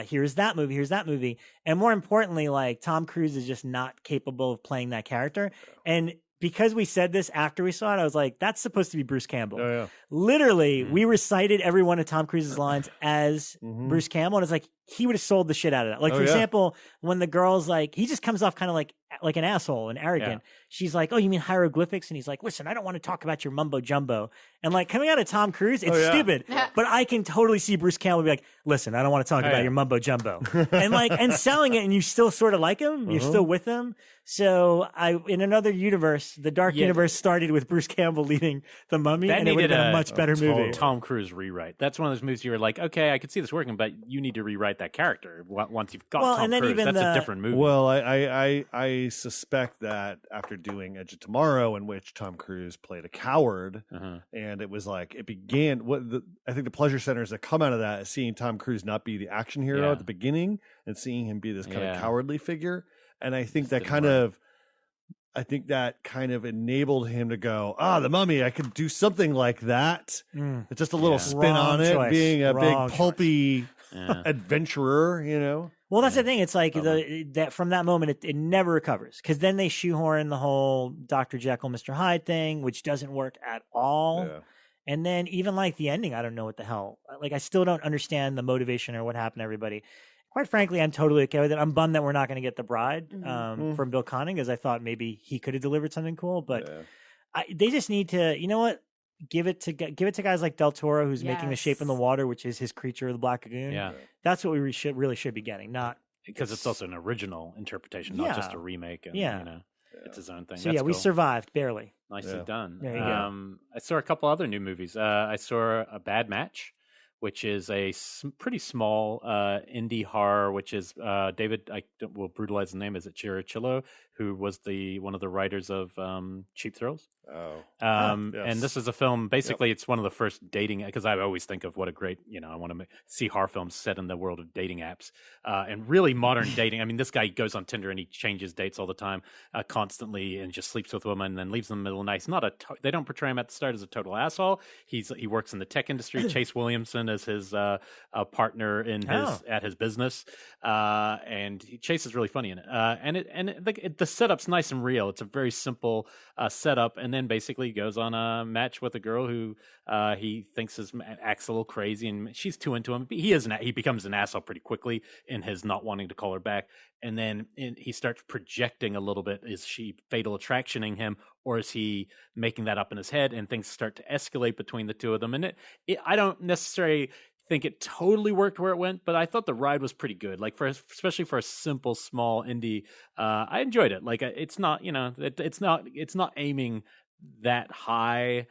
Here's that movie. And more importantly, like Tom Cruise is just not capable of playing that character. And because we said this after we saw it, I was like, that's supposed to be Bruce Campbell. Oh, yeah. Literally, we recited every one of Tom Cruise's lines as Bruce Campbell. And it's like, he would have sold the shit out of that. Like, for example, when the girl's like, he just comes off kind of like an asshole and arrogant. Yeah. She's like, oh, you mean hieroglyphics? And he's like, listen, I don't want to talk about your mumbo jumbo. And like coming out of Tom Cruise, it's stupid. But I can totally see Bruce Campbell be like, listen, I don't want to talk about your mumbo jumbo. And selling it, and you still sort of like him. You're still with him. So in another universe, the dark universe started with Bruce Campbell leading The Mummy, and it would have been a much better movie. Tom Cruise rewrite. That's one of those movies you were like, okay, I could see this working, but you need to rewrite that character once you've got Tom Cruise. That's a different movie. Well, I I suspect that after doing Edge of Tomorrow, in which Tom Cruise played a coward, and it was like it began. I think the pleasure centers that come out of that is seeing Tom Cruise not be the action hero at the beginning and seeing him be this kind of cowardly figure. And I think that kind of enabled him to go, The Mummy, I could do something like that. It's just a little spin on it, being a big pulpy adventurer, you know? Well, that's the thing. It's like that from that moment, it never recovers, because then they shoehorn the whole Dr. Jekyll, Mr. Hyde thing, which doesn't work at all. Yeah. And then even like the ending, I don't know what the hell. Like, I still don't understand the motivation or what happened to everybody. Quite frankly, I'm totally okay with it. I'm bummed that we're not going to get The Bride from Bill Conning, because I thought maybe he could have delivered something cool. But they just need to, you know what? Give it to guys like Del Toro, who's making The Shape in the Water, which is his Creature of the Black Lagoon. Yeah, that's what we really should be getting. Not because it's also an original interpretation, not just a remake. And, you know, it's his own thing. So we survived barely. Nicely done. There you go. I saw a couple other new movies. I saw A Bad Match, which is a pretty small indie horror, which is David, I will brutalize the name, is it Chirichillo, who was one of the writers of Cheap Thrills. Yes. And this is a film, basically it's one of the first dating, because I always think of what a great, I want to see horror films set in the world of dating apps and really modern dating. I mean, this guy goes on Tinder and he changes dates all the time, constantly, and just sleeps with women and then leaves them in the middle of the night. They don't portray him at the start as a total asshole. He works in the tech industry. Chase Williamson is his partner in at his business, and Chase is really funny in it. And the setup's nice and real. It's a very simple setup, and then basically goes on a match with a girl who he thinks acts a little crazy, and she's too into him. He becomes an asshole pretty quickly in his not wanting to call her back, and then he starts projecting a little bit. Is she fatal attractioning him, or is he making that up in his head? And things start to escalate between the two of them. And I don't necessarily think it totally worked where it went, but I thought the ride was pretty good. Like especially for a simple, small indie, I enjoyed it. Like it's not, it's not aiming that high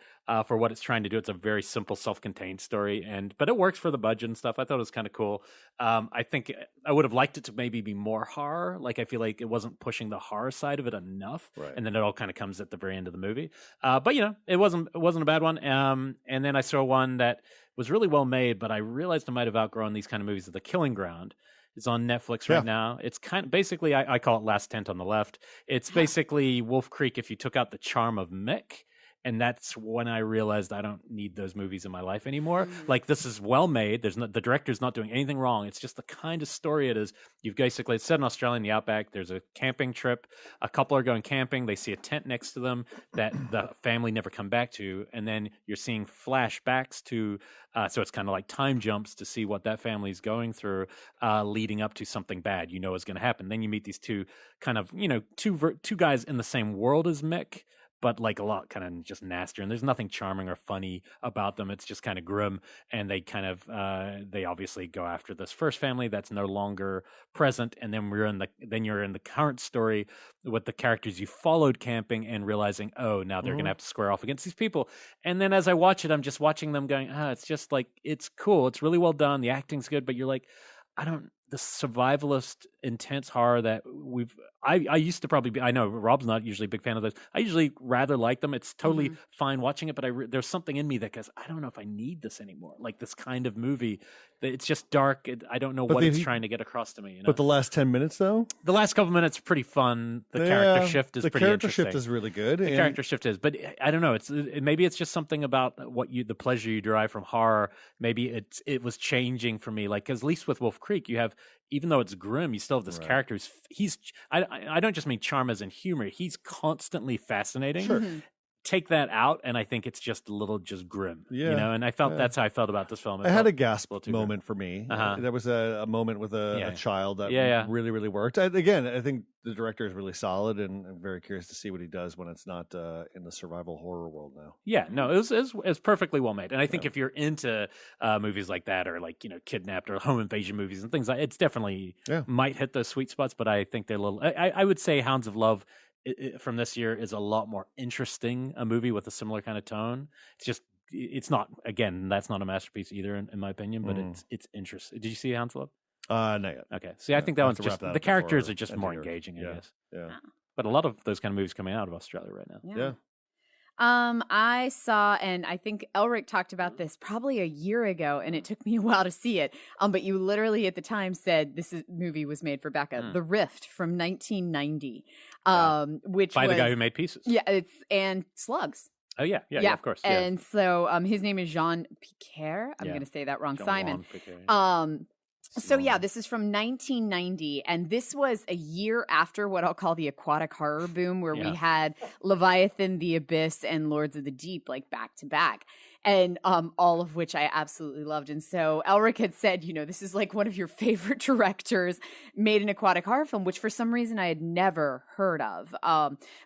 for what it's trying to do. It's a very simple, self-contained story, but it works for the budget and stuff. I thought it was kind of cool. I think I would have liked it to maybe be more horror. Like I feel like it wasn't pushing the horror side of it enough, and then it all kind of comes at the very end of the movie. But it wasn't a bad one. And then I saw one that was really well made, but I realized I might have outgrown these kind of movies. The Killing Ground is on Netflix right now. It's kind of basically, I call it Last Tent on the Left. It's basically Wolf Creek if you took out the charm of Mick. And that's when I realized I don't need those movies in my life anymore. Like, this is well made. The director's not doing anything wrong. It's just the kind of story it is. It's set in Australia in the outback. There's a camping trip. A couple are going camping. They see a tent next to them that the family never come back to. And then you're seeing flashbacks to, so it's kind of like time jumps to see what that family's going through, leading up to something bad is going to happen. Then you meet these two kind of, two guys in the same world as Mick, but like a lot kind of just nastier, and there's nothing charming or funny about them. It's just kind of grim, and they kind of they obviously go after this first family that's no longer present, and then you're in the current story with the characters you followed camping and realizing, oh, now they're gonna have to square off against these people. And then as I watch it, I'm just watching them going, it's just like, it's cool, it's really well done, the acting's good, but you're like, the survivalist intense horror that I used to probably be. I know Rob's not usually a big fan of those. I usually rather like them. It's totally fine watching it, but there's something in me that goes, I don't know if I need this anymore. Like this kind of movie, it's just dark. I don't know what it's trying to get across to me. But the last 10 minutes, though, the last couple minutes are pretty fun. The character shift is pretty interesting. The character shift is really good. The character shift is, but I don't know. Maybe it's just something about the pleasure you derive from horror. Maybe it was changing for me. Like, because at least with Wolf Creek, you have, even though it's grim, you still have this character. I don't just mean charm as in humor. He's constantly fascinating. Sure. Take that out, and I think it's just a little just grim. Yeah. And I felt that's how I felt about this film. I had a gasp moment for me. There was a moment with a child that really, really worked. I think the director is really solid, and I'm very curious to see what he does when it's not in the survival horror world now. Yeah, no, it was perfectly well made. And I think if you're into movies like that, or like, Kidnapped or home invasion movies and things like, it's definitely might hit those sweet spots, but I think they're a little, I would say Hounds of Love from this year is a lot more interesting, a movie with a similar kind of tone. It's not, again, that's not a masterpiece either in my opinion, but it's interesting. Did you see Hounds of Love? Not yet. Okay. See, I think that one's just, the characters are just more engaging, I guess. Yeah. But a lot of those kind of movies coming out of Australia right now. Yeah. I saw, and I think Elric talked about this probably a year ago, and it took me a while to see it. But you literally at the time said movie was made for Bekah, The Rift from 1990, which by was, the guy who made Pieces. Yeah, and Slugs. Oh yeah, of course. Yeah. And so his name is Jean Piquer. I'm going to say that wrong, Simon. So yeah, this is from 1990, and this was a year after what I'll call the aquatic horror boom, where we had Leviathan, The Abyss, and Lords of the Deep like back to back, and all of which I absolutely loved. And so Elric had said, this is like one of your favorite directors made an aquatic horror film, which for some reason I had never heard of.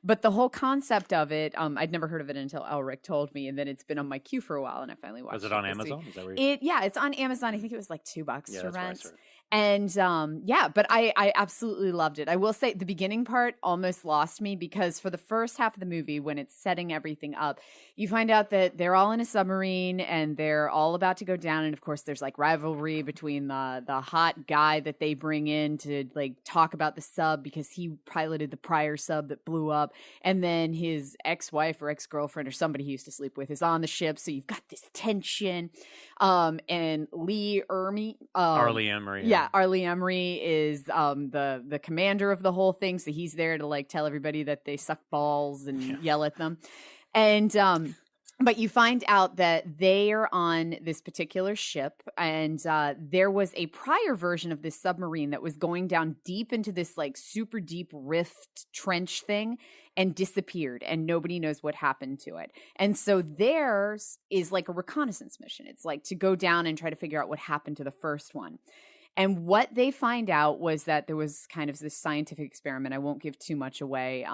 But the whole concept of it, I'd never heard of it until Elric told me, and then it's been on my queue for a while, and I finally watched it. Was it on Amazon? Is that where it's on Amazon. I think it was like $2 to rent. And but I absolutely loved it. I will say the beginning part almost lost me, because for the first half of the movie, when it's setting everything up, you find out that they're all in a submarine and they're all about to go down. And of course, there's like rivalry between the hot guy that they bring in to like talk about the sub, because he piloted the prior sub that blew up. And then his ex-wife or ex-girlfriend or somebody he used to sleep with is on the ship. So you've got this tension. And Arlie Emery. Yeah, Arlie Emery is the commander of the whole thing. So he's there to like tell everybody that they suck balls and yell at them. And but you find out that they are on this particular ship, and there was a prior version of this submarine that was going down deep into this like super deep rift trench thing and disappeared, and nobody knows what happened to it. And so theirs is like a reconnaissance mission. It's like to go down and try to figure out what happened to the first one. And what they find out was that there was kind of this scientific experiment. I won't give too much away.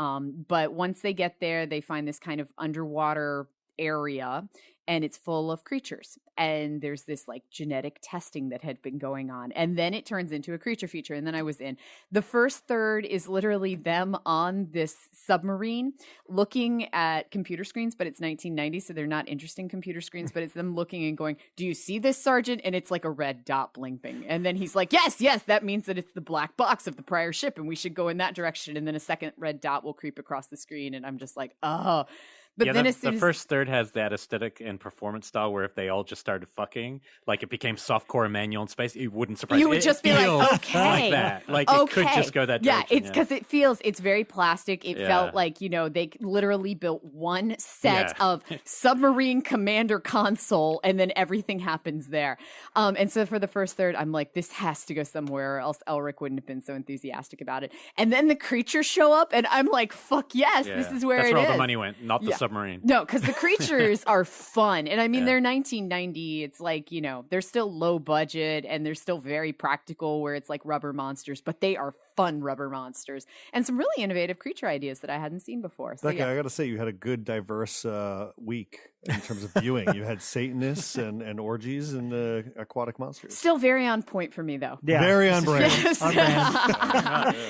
But once they get there, they find this kind of underwater area, and it's full of creatures. And there's this like genetic testing that had been going on. And then it turns into a creature feature. And then I was in. The first third is literally them on this submarine looking at computer screens, but it's 1990, so they're not interesting computer screens, but it's them looking and going, "Do you see this, Sergeant?" And it's like a red dot blinking. And then he's like, yes, that means that it's the black box of the prior ship and we should go in that direction. And then a second red dot will creep across the screen. And I'm just like, oh. But then the first third has that aesthetic and performance style where if they all just started fucking, like it became softcore and manual in space, it wouldn't surprise you. You would just be like, okay. Like that. Like it could just go that direction. Yeah, it's because it's very plastic. It felt like, they literally built one set of submarine commander console and then everything happens there. And so for the first third, I'm like, this has to go somewhere or else Elric wouldn't have been so enthusiastic about it. And then the creatures show up and I'm like, fuck yes, this is where That's it where is. all the money went, not the submarine. No, because the creatures are fun. And I mean, they're 1990. It's like, they're still low budget and they're still very practical where it's like rubber monsters, but they are fun rubber monsters and some really innovative creature ideas that I hadn't seen before. So, Bekah, I got to say, you had a good, diverse week in terms of viewing. You had Satanists and orgies and aquatic monsters. Still very on point for me, though. Yeah. Very on brand.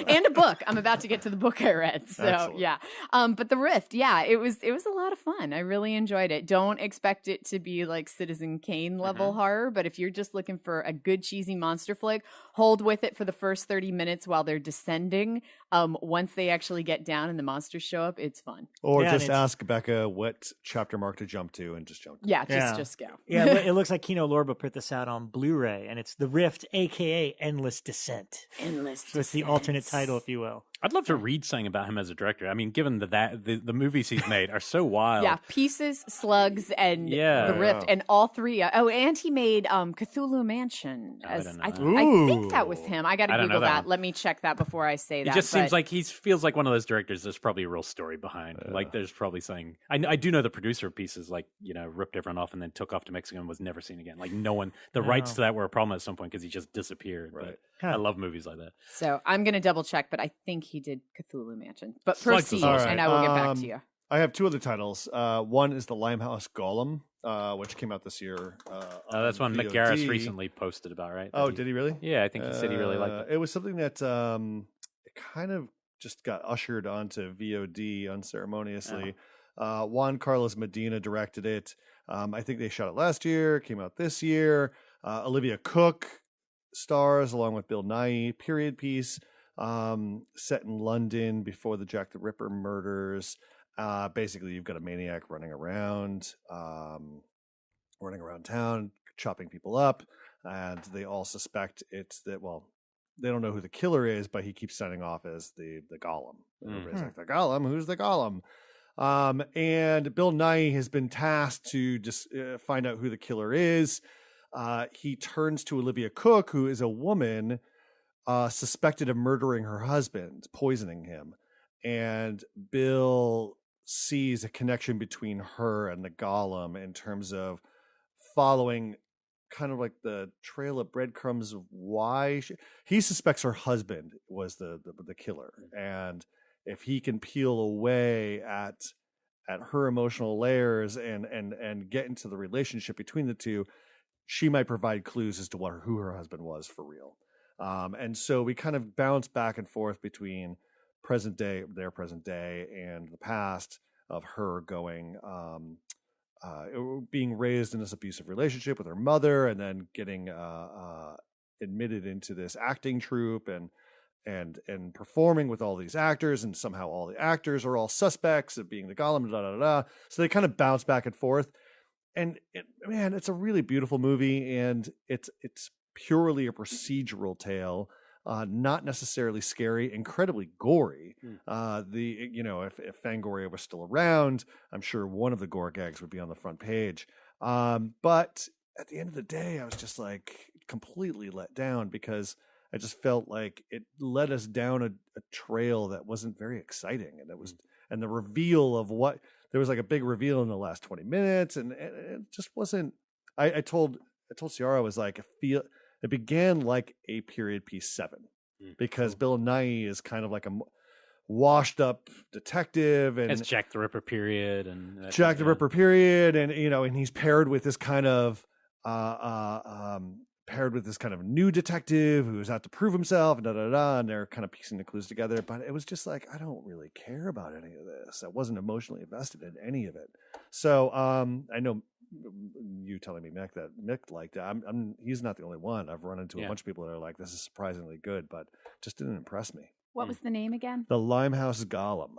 And a book. I'm about to get to the book I read. So, excellent. Yeah. But The Rift, it was a lot of fun. I really enjoyed it. Don't expect it to be like Citizen Kane level horror, but if you're just looking for a good cheesy monster flick, hold with it for the first 30 minutes while they're descending. Once they actually get down and the monsters show up, it's fun. Or just ask Bekah what chapter mark to jump to and just jump to. Yeah, just go. Yeah, it looks like Kino Lorber put this out on Blu-ray, and it's The Rift, a.k.a. Endless Descent. So it's the alternate title, if you will. I'd love to read something about him as a director. I mean, given that the movies he's made are so wild. Yeah, Pieces, Slugs, and The Rift, and all three. And he made Cthulhu Mansion. I think that was him. I got to Google that. Let me check that before I say that. It just seems like he feels like one of those directors. There's probably a real story behind. Like there's probably something. I do know the producer of Pieces, ripped everyone off and then took off to Mexico and was never seen again. Like no one. The rights to that were a problem at some point because he just disappeared. Right. But I love movies like that. So I'm going to double check, but I think he did Cthulhu Mansion. But proceed, and I will get back to you. I have two other titles. One is the Limehouse Golem, which came out this year. That's one McGarris recently posted about, right? Did he really? Yeah, I think he said he really liked it. It was something that it kind of just got ushered onto VOD unceremoniously. Juan Carlos Medina directed it. I think they shot it last year, came out this year. Olivia Cook stars along with Bill Nighy, period piece. set in London before the Jack the Ripper murders. Basically, you've got a maniac running around town, chopping people up, and they all suspect they don't know who the killer is, but he keeps signing off as the Golem. Everybody's like, the Golem? Who's the Golem? And Bill Nighy has been tasked to just find out who the killer is. He turns to Olivia Cooke, who is a woman suspected of murdering her husband, poisoning him. And Bill sees a connection between her and the Golem in terms of following kind of like the trail of breadcrumbs of why he suspects her husband was the killer. And if he can peel away at her emotional layers and get into the relationship between the two, she might provide clues as to who her husband was for real. And so we kind of bounce back and forth between their present day, and the past of her being raised in this abusive relationship with her mother, and then getting admitted into this acting troupe and performing with all these actors, and somehow all the actors are all suspects of being the Golem. So they kind of bounce back and forth, and it's a really beautiful movie, and it's purely a procedural tale. Not necessarily scary, incredibly gory. If Fangoria was still around, I'm sure one of the gore gags would be on the front page. But at the end of the day, I was just like completely let down, because I just felt like it led us down a trail that wasn't very exciting. And the reveal of there was like a big reveal in the last 20 minutes, and it just wasn't. I told Ciara, I was like, it began like a period piece 7, because Bill Nighy is kind of like a washed up detective, and it's Jack the Ripper period, and he's paired with this kind of new detective who's out to prove himself, and they're kind of piecing the clues together. But it was just like, I don't really care about any of this. I wasn't emotionally invested in any of it. So I know you telling me Mick liked it. He's not the only one. I've run into a bunch of people that are like, this is surprisingly good, but just didn't impress me. What was the name again? The Limehouse Golem.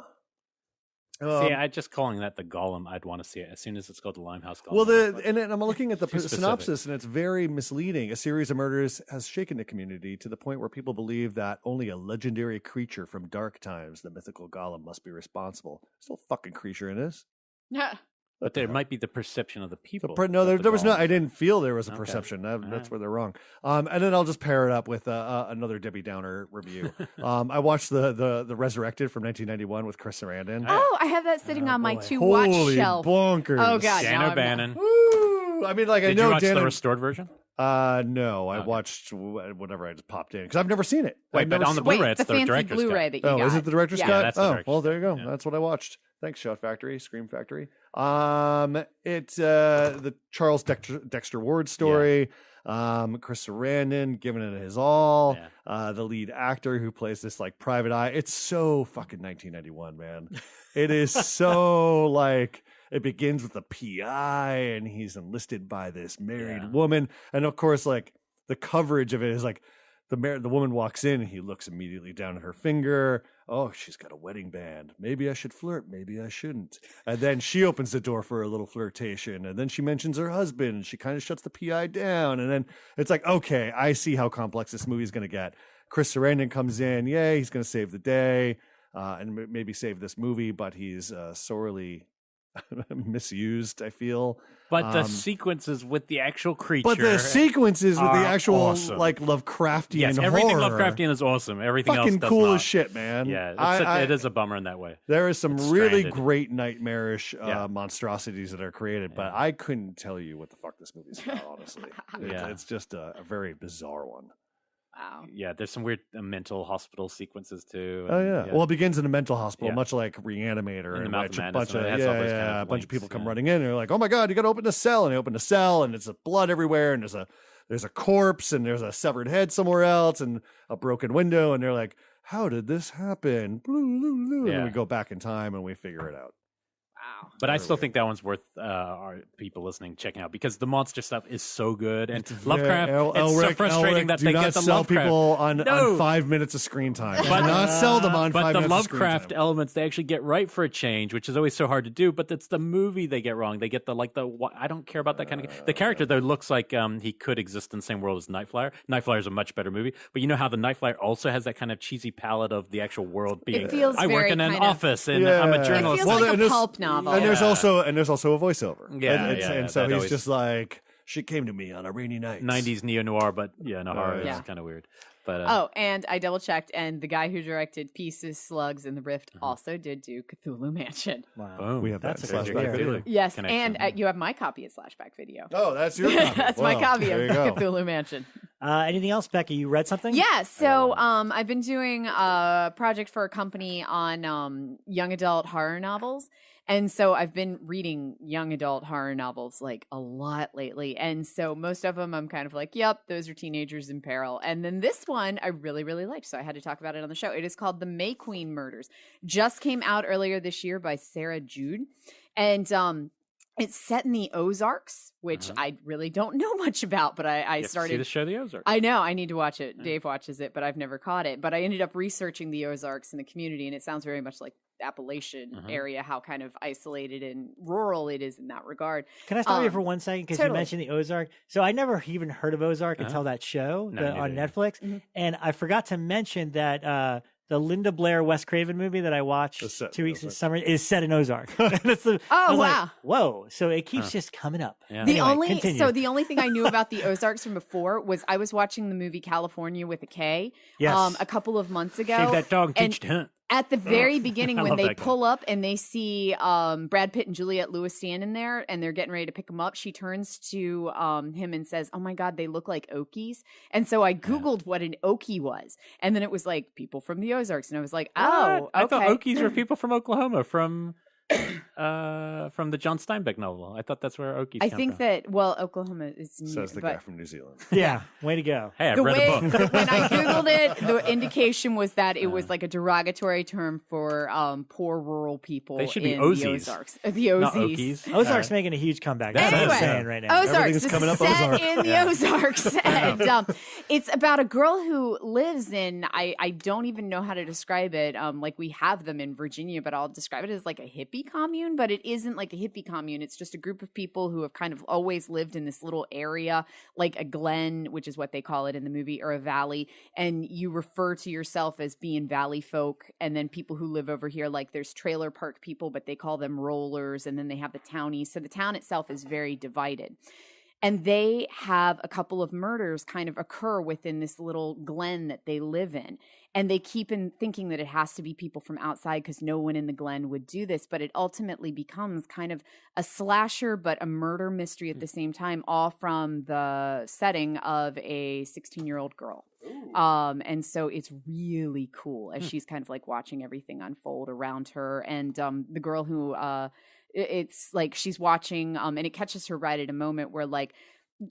I just calling that the Golem, I'd want to see it as soon as it's called the Limehouse Golem. Well, and I'm looking at the synopsis, and it's very misleading. A series of murders has shaken the community to the point where people believe that only a legendary creature from dark times, the mythical Golem, must be responsible. There's no fucking creature in this. Yeah. But there might be the perception of the people. There was not. I didn't feel there was a perception. That's where they're wrong. And then I'll just pair it up with another Debbie Downer review. I watched the Resurrected from 1991 with Chris Sarandon. Oh, I have that sitting on my to-watch shelf. Bonkers! Oh god, Dan O'Bannon. Woo! I mean, like, Did I know you watch Dan the restored version? No, I watched whatever I just popped in, because I've never seen it. Wait, but on the Blu-ray, it's the fancy director's Blu-ray cut. that you got. Is it the director's cut? Yeah, that's the director's well, there you go. cut. That's what I watched. Thanks, Shout Factory, Scream Factory. It's the Charles Dexter Ward story. Chris Sarandon giving it his all. Yeah. The lead actor who plays this like private eye. It's so fucking 1991, man. It is so like, it begins with a PI, and he's enlisted by this married woman, and of course, like, the coverage of it is like the woman walks in, and he looks immediately down at her finger. Oh, she's got a wedding band. Maybe I should flirt. Maybe I shouldn't. And then she opens the door for a little flirtation. And then she mentions her husband, and she kind of shuts the PI down. And then it's like, okay, I see how complex this movie is going to get. Chris Sarandon comes in. Yay, he's going to save the day and maybe save this movie, but he's sorely misused, I feel. But the sequences with the actual creature. But the sequences with the actual awesome. Like Lovecraftian everything horror. Lovecraftian is awesome. Everything fucking else does cool not. as shit, man. Yeah, it is a bummer in that way. There is some It's really stranded. great nightmarish monstrosities that are created, but I couldn't tell you what the fuck this movie's about, honestly. It's just a very bizarre one. Wow. Yeah, there's some weird mental hospital sequences too. And, Well, it begins in a mental hospital, much like Reanimator, In the and Mouth of which a Madness, bunch of and it has all those kind of a bunch of links, people come running in, and they're like, "Oh my god, you got to open the cell!" And they open the cell, and it's blood everywhere, and there's a corpse, and there's a severed head somewhere else, and a broken window, and they're like, "How did this happen?" And we go back in time, and we figure it out. But I still think that one's worth our people listening checking out because the monster stuff is so good. And Lovecraft, it's so frustrating that they get the sell Lovecraft. people on 5 minutes of screen time. Do not sell them on 5 minutes of screen time. But the Lovecraft elements they actually get right for a change, which is always so hard to do. But it's the movie they get wrong. They get I don't care about that kind of. The character though looks like he could exist in the same world as Night Flyer. Night Flyer is a much better movie. But you know how the Night Flyer also has that kind of cheesy palette of the actual world being. It feels I work in an office and I'm a journalist. It feels like a pulp novel. And there's also a voiceover. And so he's just like, she came to me on a rainy night. 90s neo-noir, but noir is kind of weird. But and I double checked, and the guy who directed Pieces, Slugs, and The Rift also did do Cthulhu Mansion. Wow. Boom. We have That's that a flashback video. Yes, and you have my copy of Slashback Video. Oh, that's your copy. That's my copy of There you go. Cthulhu Mansion. Anything else, Bekah? You read something? Yeah, so I've been doing a project for a company on young adult horror novels. And so I've been reading young adult horror novels like a lot lately. And so most of them I'm kind of like, yep, those are teenagers in peril. And then this one I really, really liked. So I had to talk about it on the show. It is called The May Queen Murders. Just came out earlier this year by Sarah Jude. And it's set in the Ozarks, which I really don't know much about, but I started. See the show, The Ozarks. I know. I need to watch it. Dave watches it, but I've never caught it. But I ended up researching the Ozarks in the community, and it sounds very much like the Appalachian area, how kind of isolated and rural it is in that regard. Can I stop you for 1 second? Because you mentioned the Ozark. So I never even heard of Ozark until that show on Netflix. And I forgot to mention that the Linda Blair Wes Craven movie that I watched 2 weeks in summer is set in Ozark. That's wow! Like, whoa! So it keeps just coming up. Yeah. The only thing I knew about the Ozarks from before was I was watching the movie California with a K a couple of months ago. Shave that dog and teach to hunt. At the very beginning, when they pull up and they see Brad Pitt and Juliette Lewis standing there and they're getting ready to pick him up, she turns to him and says, "Oh my God, they look like Okies." And so I Googled what an Okie was. And then it was like people from the Ozarks. And I was like, oh, okay. I thought Okies were people from Oklahoma, from the John Steinbeck novel. I thought that's where Okies come from. that, Oklahoma is Says the guy from New Zealand. Yeah, way to go. Hey, I read a book. When I Googled it, the indication was that it was like a derogatory term for poor rural people. They should be in Ozies. The Ozarks. The Ozies. Ozark's making a huge comeback. That's That's what I'm saying right now. Ozarks is is coming up set Ozark. in the Ozarks. And, it's about a girl who lives in, I don't even know how to describe it. Like we have them in Virginia, but I'll describe it as like a hippie commune, but it isn't like a hippie commune. It's just a group of people who have kind of always lived in this little area, like a glen, which is what they call it in the movie, or a valley. And you refer to yourself as being valley folk. And then people who live over here, like there's trailer park people, but they call them rollers. And then they have the townies. So the town itself is very divided. And they have a couple of murders kind of occur within this little glen that they live in. And they keep thinking that it has to be people from outside because no one in the glen would do this. But it ultimately becomes kind of a slasher, but a murder mystery at the same time, all from the setting of a 16-year-old girl. And so it's really cool as she's kind of like watching everything unfold around her. And the girl who... it's like she's watching and it catches her right at a moment where like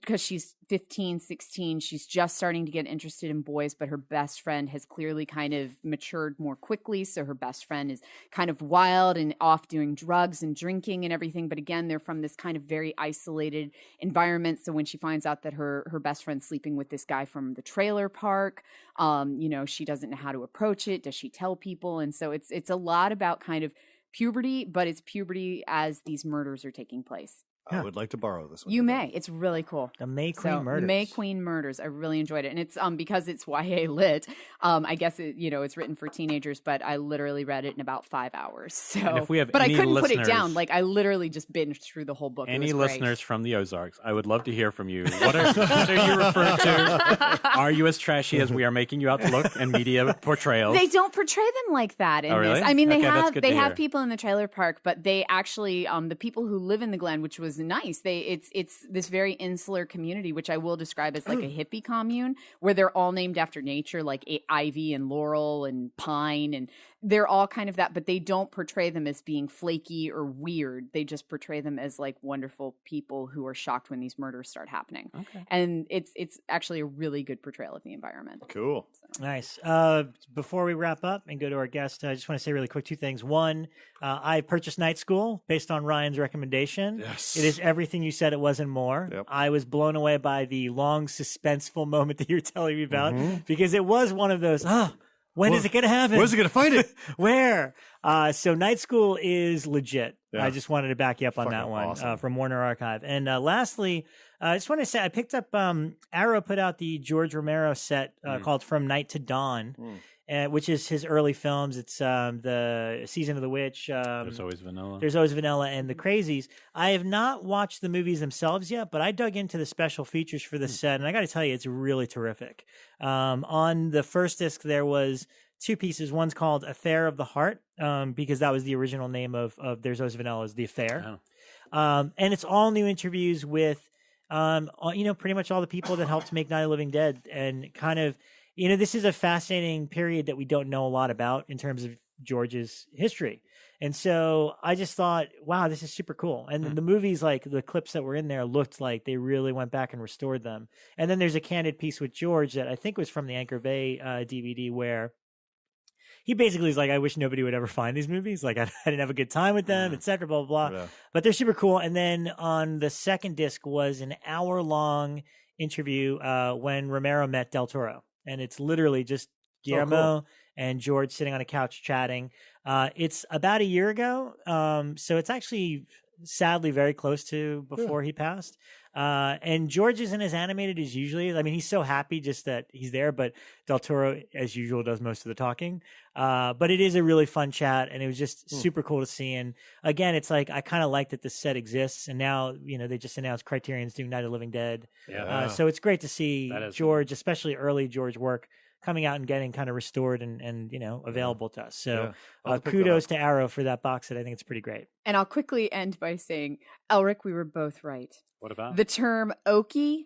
because she's 15, 16, she's just starting to get interested in boys, but her best friend has clearly kind of matured more quickly. So her best friend is kind of wild and off doing drugs and drinking and everything. But again, they're from this kind of very isolated environment. So when she finds out that her best friend's sleeping with this guy from the trailer park, she doesn't know how to approach it. Does she tell people? And so it's a lot about kind of puberty, but it's puberty as these murders are taking place. I would like to borrow this one. You may. It's really cool. The May Queen Murders. The May Queen Murders. I really enjoyed it. And it's because it's YA lit. I guess it's written for teenagers, but I literally read it in about 5 hours. So And if we have but any I couldn't put it listeners- down. Like I literally just binged through the whole book. Any it was listeners from the Ozarks, I would love to hear from you. What are you referring to? Are you as trashy as we are making you out to look and media portrayals? They don't portray them like that in really? this. I mean, Okay, that's good to have hear. people in the trailer park, but they actually the people who live in the Glen, which was nice. It's this very insular community, which I will describe as like a hippie commune, where they're all named after nature, like ivy and laurel and pine, and they're all kind of that, but they don't portray them as being flaky or weird. They just portray them as like wonderful people who are shocked when these murders start happening. Okay. And it's actually a really good portrayal of the environment. Cool. So. Nice. Before we wrap up and go to our guest, I just want to say really quick 2 things. One, I purchased Night School based on Ryan's recommendation. Yes. It is everything you said it was and more. Yep. I was blown away by the long, suspenseful moment that you're telling me about because it was one of those, when is it going to happen? Where's it going to find it? Where? So Night School is legit. Yeah. I just wanted to back you up on that one awesome. From Warner Archive. And lastly, I just want to say I picked up Arrow put out the George Romero set called From Night to Dawn, which is his early films. It's the Season of the Witch. There's Always Vanilla. There's Always Vanilla and The Crazies. I have not watched the movies themselves yet, but I dug into the special features for the set, and I got to tell you, it's really terrific. On the first disc, there was 2 pieces. One's called Affair of the Heart, because that was the original name of There's Always Vanilla, is The Affair. Oh. And it's all new interviews with, pretty much all the people that helped make Night of the Living Dead, and kind of, this is a fascinating period that we don't know a lot about in terms of George's history. And so I just thought, wow, this is super cool. And the movies, like the clips that were in there, looked like they really went back and restored them. And then there's a candid piece with George that I think was from the Anchor Bay DVD where he basically is like, I wish nobody would ever find these movies. Like, I didn't have a good time with them, et cetera, blah, blah, blah. Yeah. But they're super cool. And then on the second disc was an hour-long interview when Romero met Del Toro. And it's literally just Guillermo and George sitting on a couch chatting. It's about a year ago. So it's actually sadly very close to before he passed. And George isn't as animated as usually. I mean, he's so happy just that he's there, but Del Toro, as usual, does most of the talking. But it is a really fun chat, and it was just super cool to see. And again, it's like, I kind of like that this set exists, and now, they just announced Criterion's doing Night of the Living Dead. Yeah. So it's great to see George, especially early George work, coming out and getting kind of restored and available to us. So kudos to Arrow for that box set. I think it's pretty great. And I'll quickly end by saying, Elric, we were both right. What about? The term Okie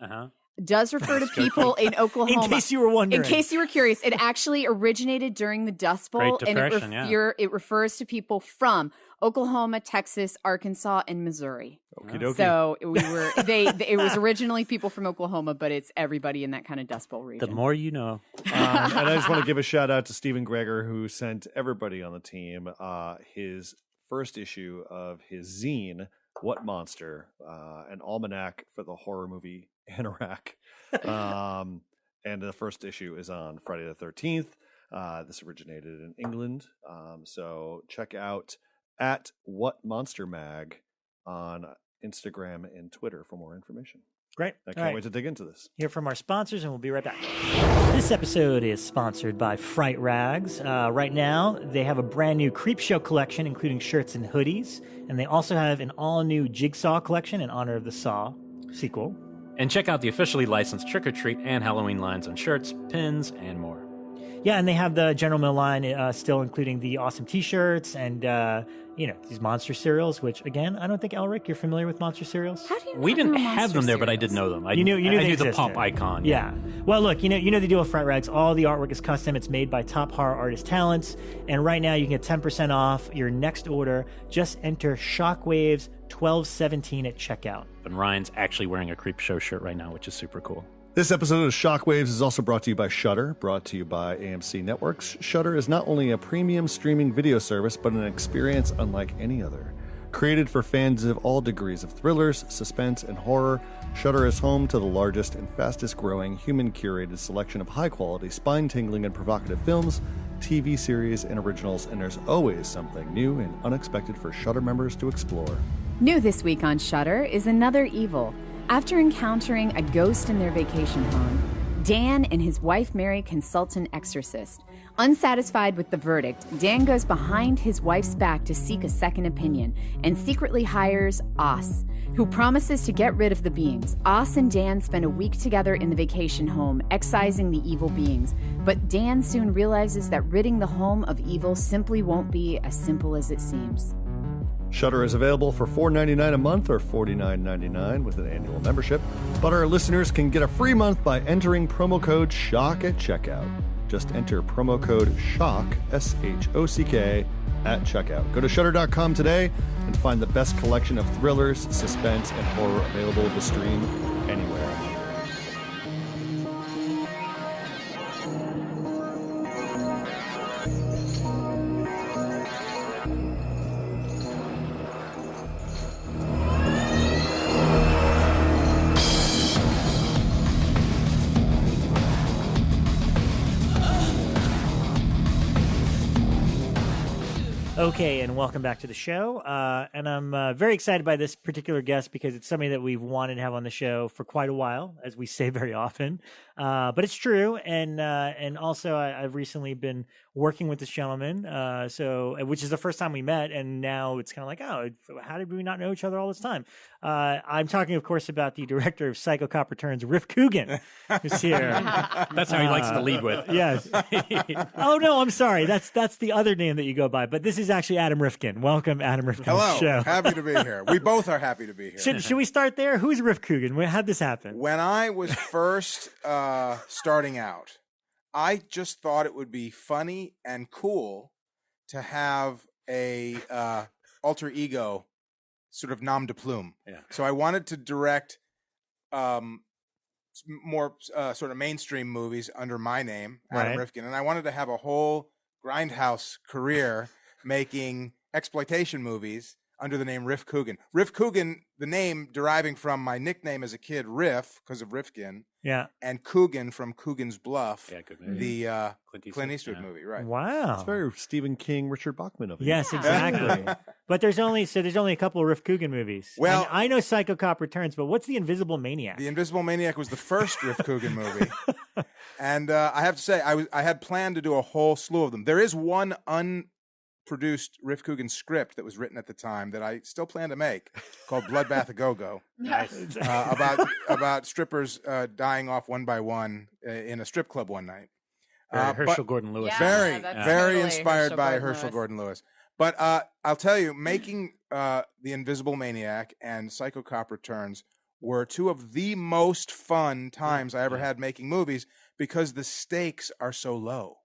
does refer to people in Oklahoma. In case you were wondering. In case you were curious, it actually originated during the Dust Bowl. Great Depression, it refers to people from Oklahoma, Texas, Arkansas, and Missouri. Okie dokie. So it was originally people from Oklahoma, but it's everybody in that kind of Dust Bowl region. The more you know. And I just want to give a shout out to Stephen Greger, who sent everybody on the team his first issue of his zine, What Monster, an almanac for the horror movie Anorak. And the first issue is on Friday the 13th. This originated in England. So check out at What Monster Mag on Instagram and Twitter for more information. Great. I can't wait to dig into this. Hear from our sponsors, and we'll be right back. This episode is sponsored by Fright Rags. Right now, they have a brand new Creepshow collection, including shirts and hoodies. And they also have an all-new Jigsaw collection in honor of the Saw sequel. And check out the officially licensed Trick or Treat and Halloween lines on shirts, pins, and more. Yeah, and they have the General Mill line still, including the awesome T-shirts and these monster cereals. Which again, I don't think Elric, you're familiar with monster cereals. How do you? We didn't have them there, but I did know them. I knew the pop icon. Yeah. Well, look, you know the deal with Fright Rags. All the artwork is custom. It's made by top horror artist talents, and right now you can get 10% off your next order. Just enter Shockwaves 1217 at checkout. And Ryan's actually wearing a Creepshow shirt right now, which is super cool. This episode of Shockwaves is also brought to you by Shudder, brought to you by AMC Networks. Shudder is not only a premium streaming video service, but an experience unlike any other. Created for fans of all degrees of thrillers, suspense, and horror, Shudder is home to the largest and fastest-growing human-curated selection of high-quality, spine-tingling, and provocative films, TV series, and originals, and there's always something new and unexpected for Shudder members to explore. New this week on Shudder is Another Evil. After encountering a ghost in their vacation home, Dan and his wife Mary consult an exorcist. Unsatisfied with the verdict, Dan goes behind his wife's back to seek a second opinion and secretly hires Os, who promises to get rid of the beings. Os and Dan spend a week together in the vacation home, excising the evil beings. But Dan soon realizes that ridding the home of evil simply won't be as simple as it seems. Shudder is available for $4.99 a month or $49.99 with an annual membership, but our listeners can get a free month by entering promo code SHOCK at checkout. Just enter promo code SHOCK, SHOCK, at checkout. Go to Shudder.com today and find the best collection of thrillers, suspense, and horror available to stream anywhere. Okay, and welcome back to the show. And I'm very excited by this particular guest because it's somebody that we've wanted to have on the show for quite a while, as we say very often. But it's true, and also I've recently been working with this gentleman, which is the first time we met, and now it's kind of like, oh, how did we not know each other all this time? I'm talking, of course, about the director of Psycho Cop Returns, Rif Coogan, who's here. That's how he likes to lead with. Yes. Oh no, I'm sorry. That's the other name that you go by, but this is actually Adam Rifkin. Welcome, Adam Rifkin. Hello. To the show. Happy to be here. We both are happy to be here. Should we start there? Who's Rif Coogan? How'd this happen? When I was first starting out, I just thought it would be funny and cool to have a alter ego, sort of nom de plume. Yeah. So I wanted to direct more sort of mainstream movies under my name, Adam Rifkin, and I wanted to have a whole grindhouse career making exploitation movies under the name Rif Coogan. Rif Coogan, the name deriving from my nickname as a kid, Rif, because of Rifkin. Yeah. And Coogan from Coogan's Bluff. Yeah, good movie. The Clint Eastwood movie, right? Wow. It's very Stephen King, Richard Bachman of it. Yes, exactly. But there's only a couple of Rif Coogan movies. Well, and I know Psycho Cop Returns, but what's The Invisible Maniac? The Invisible Maniac was the first Rif Coogan movie. And I have to say, I had planned to do a whole slew of them. There is one unproduced Rif Coogan script that was written at the time that I still plan to make, called Bloodbath a Go-Go. Nice. About strippers dying off one by one in a strip club one night. Herschel Gordon Lewis. Very totally inspired by Herschel Herschel Gordon Lewis. But I'll tell you, making The Invisible Maniac and Psycho Cop Returns were two of the most fun times I ever had making movies because the stakes are so low.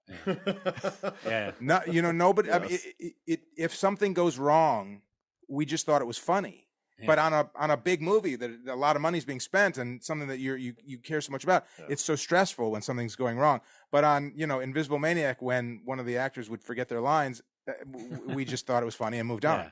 Yeah. Nobody. I mean, if something goes wrong, we just thought it was funny. Yeah. But on a big movie that a lot of money is being spent and something that you care so much about, it's so stressful when something's going wrong. But on Invisible Maniac, when one of the actors would forget their lines, we just thought it was funny and moved on.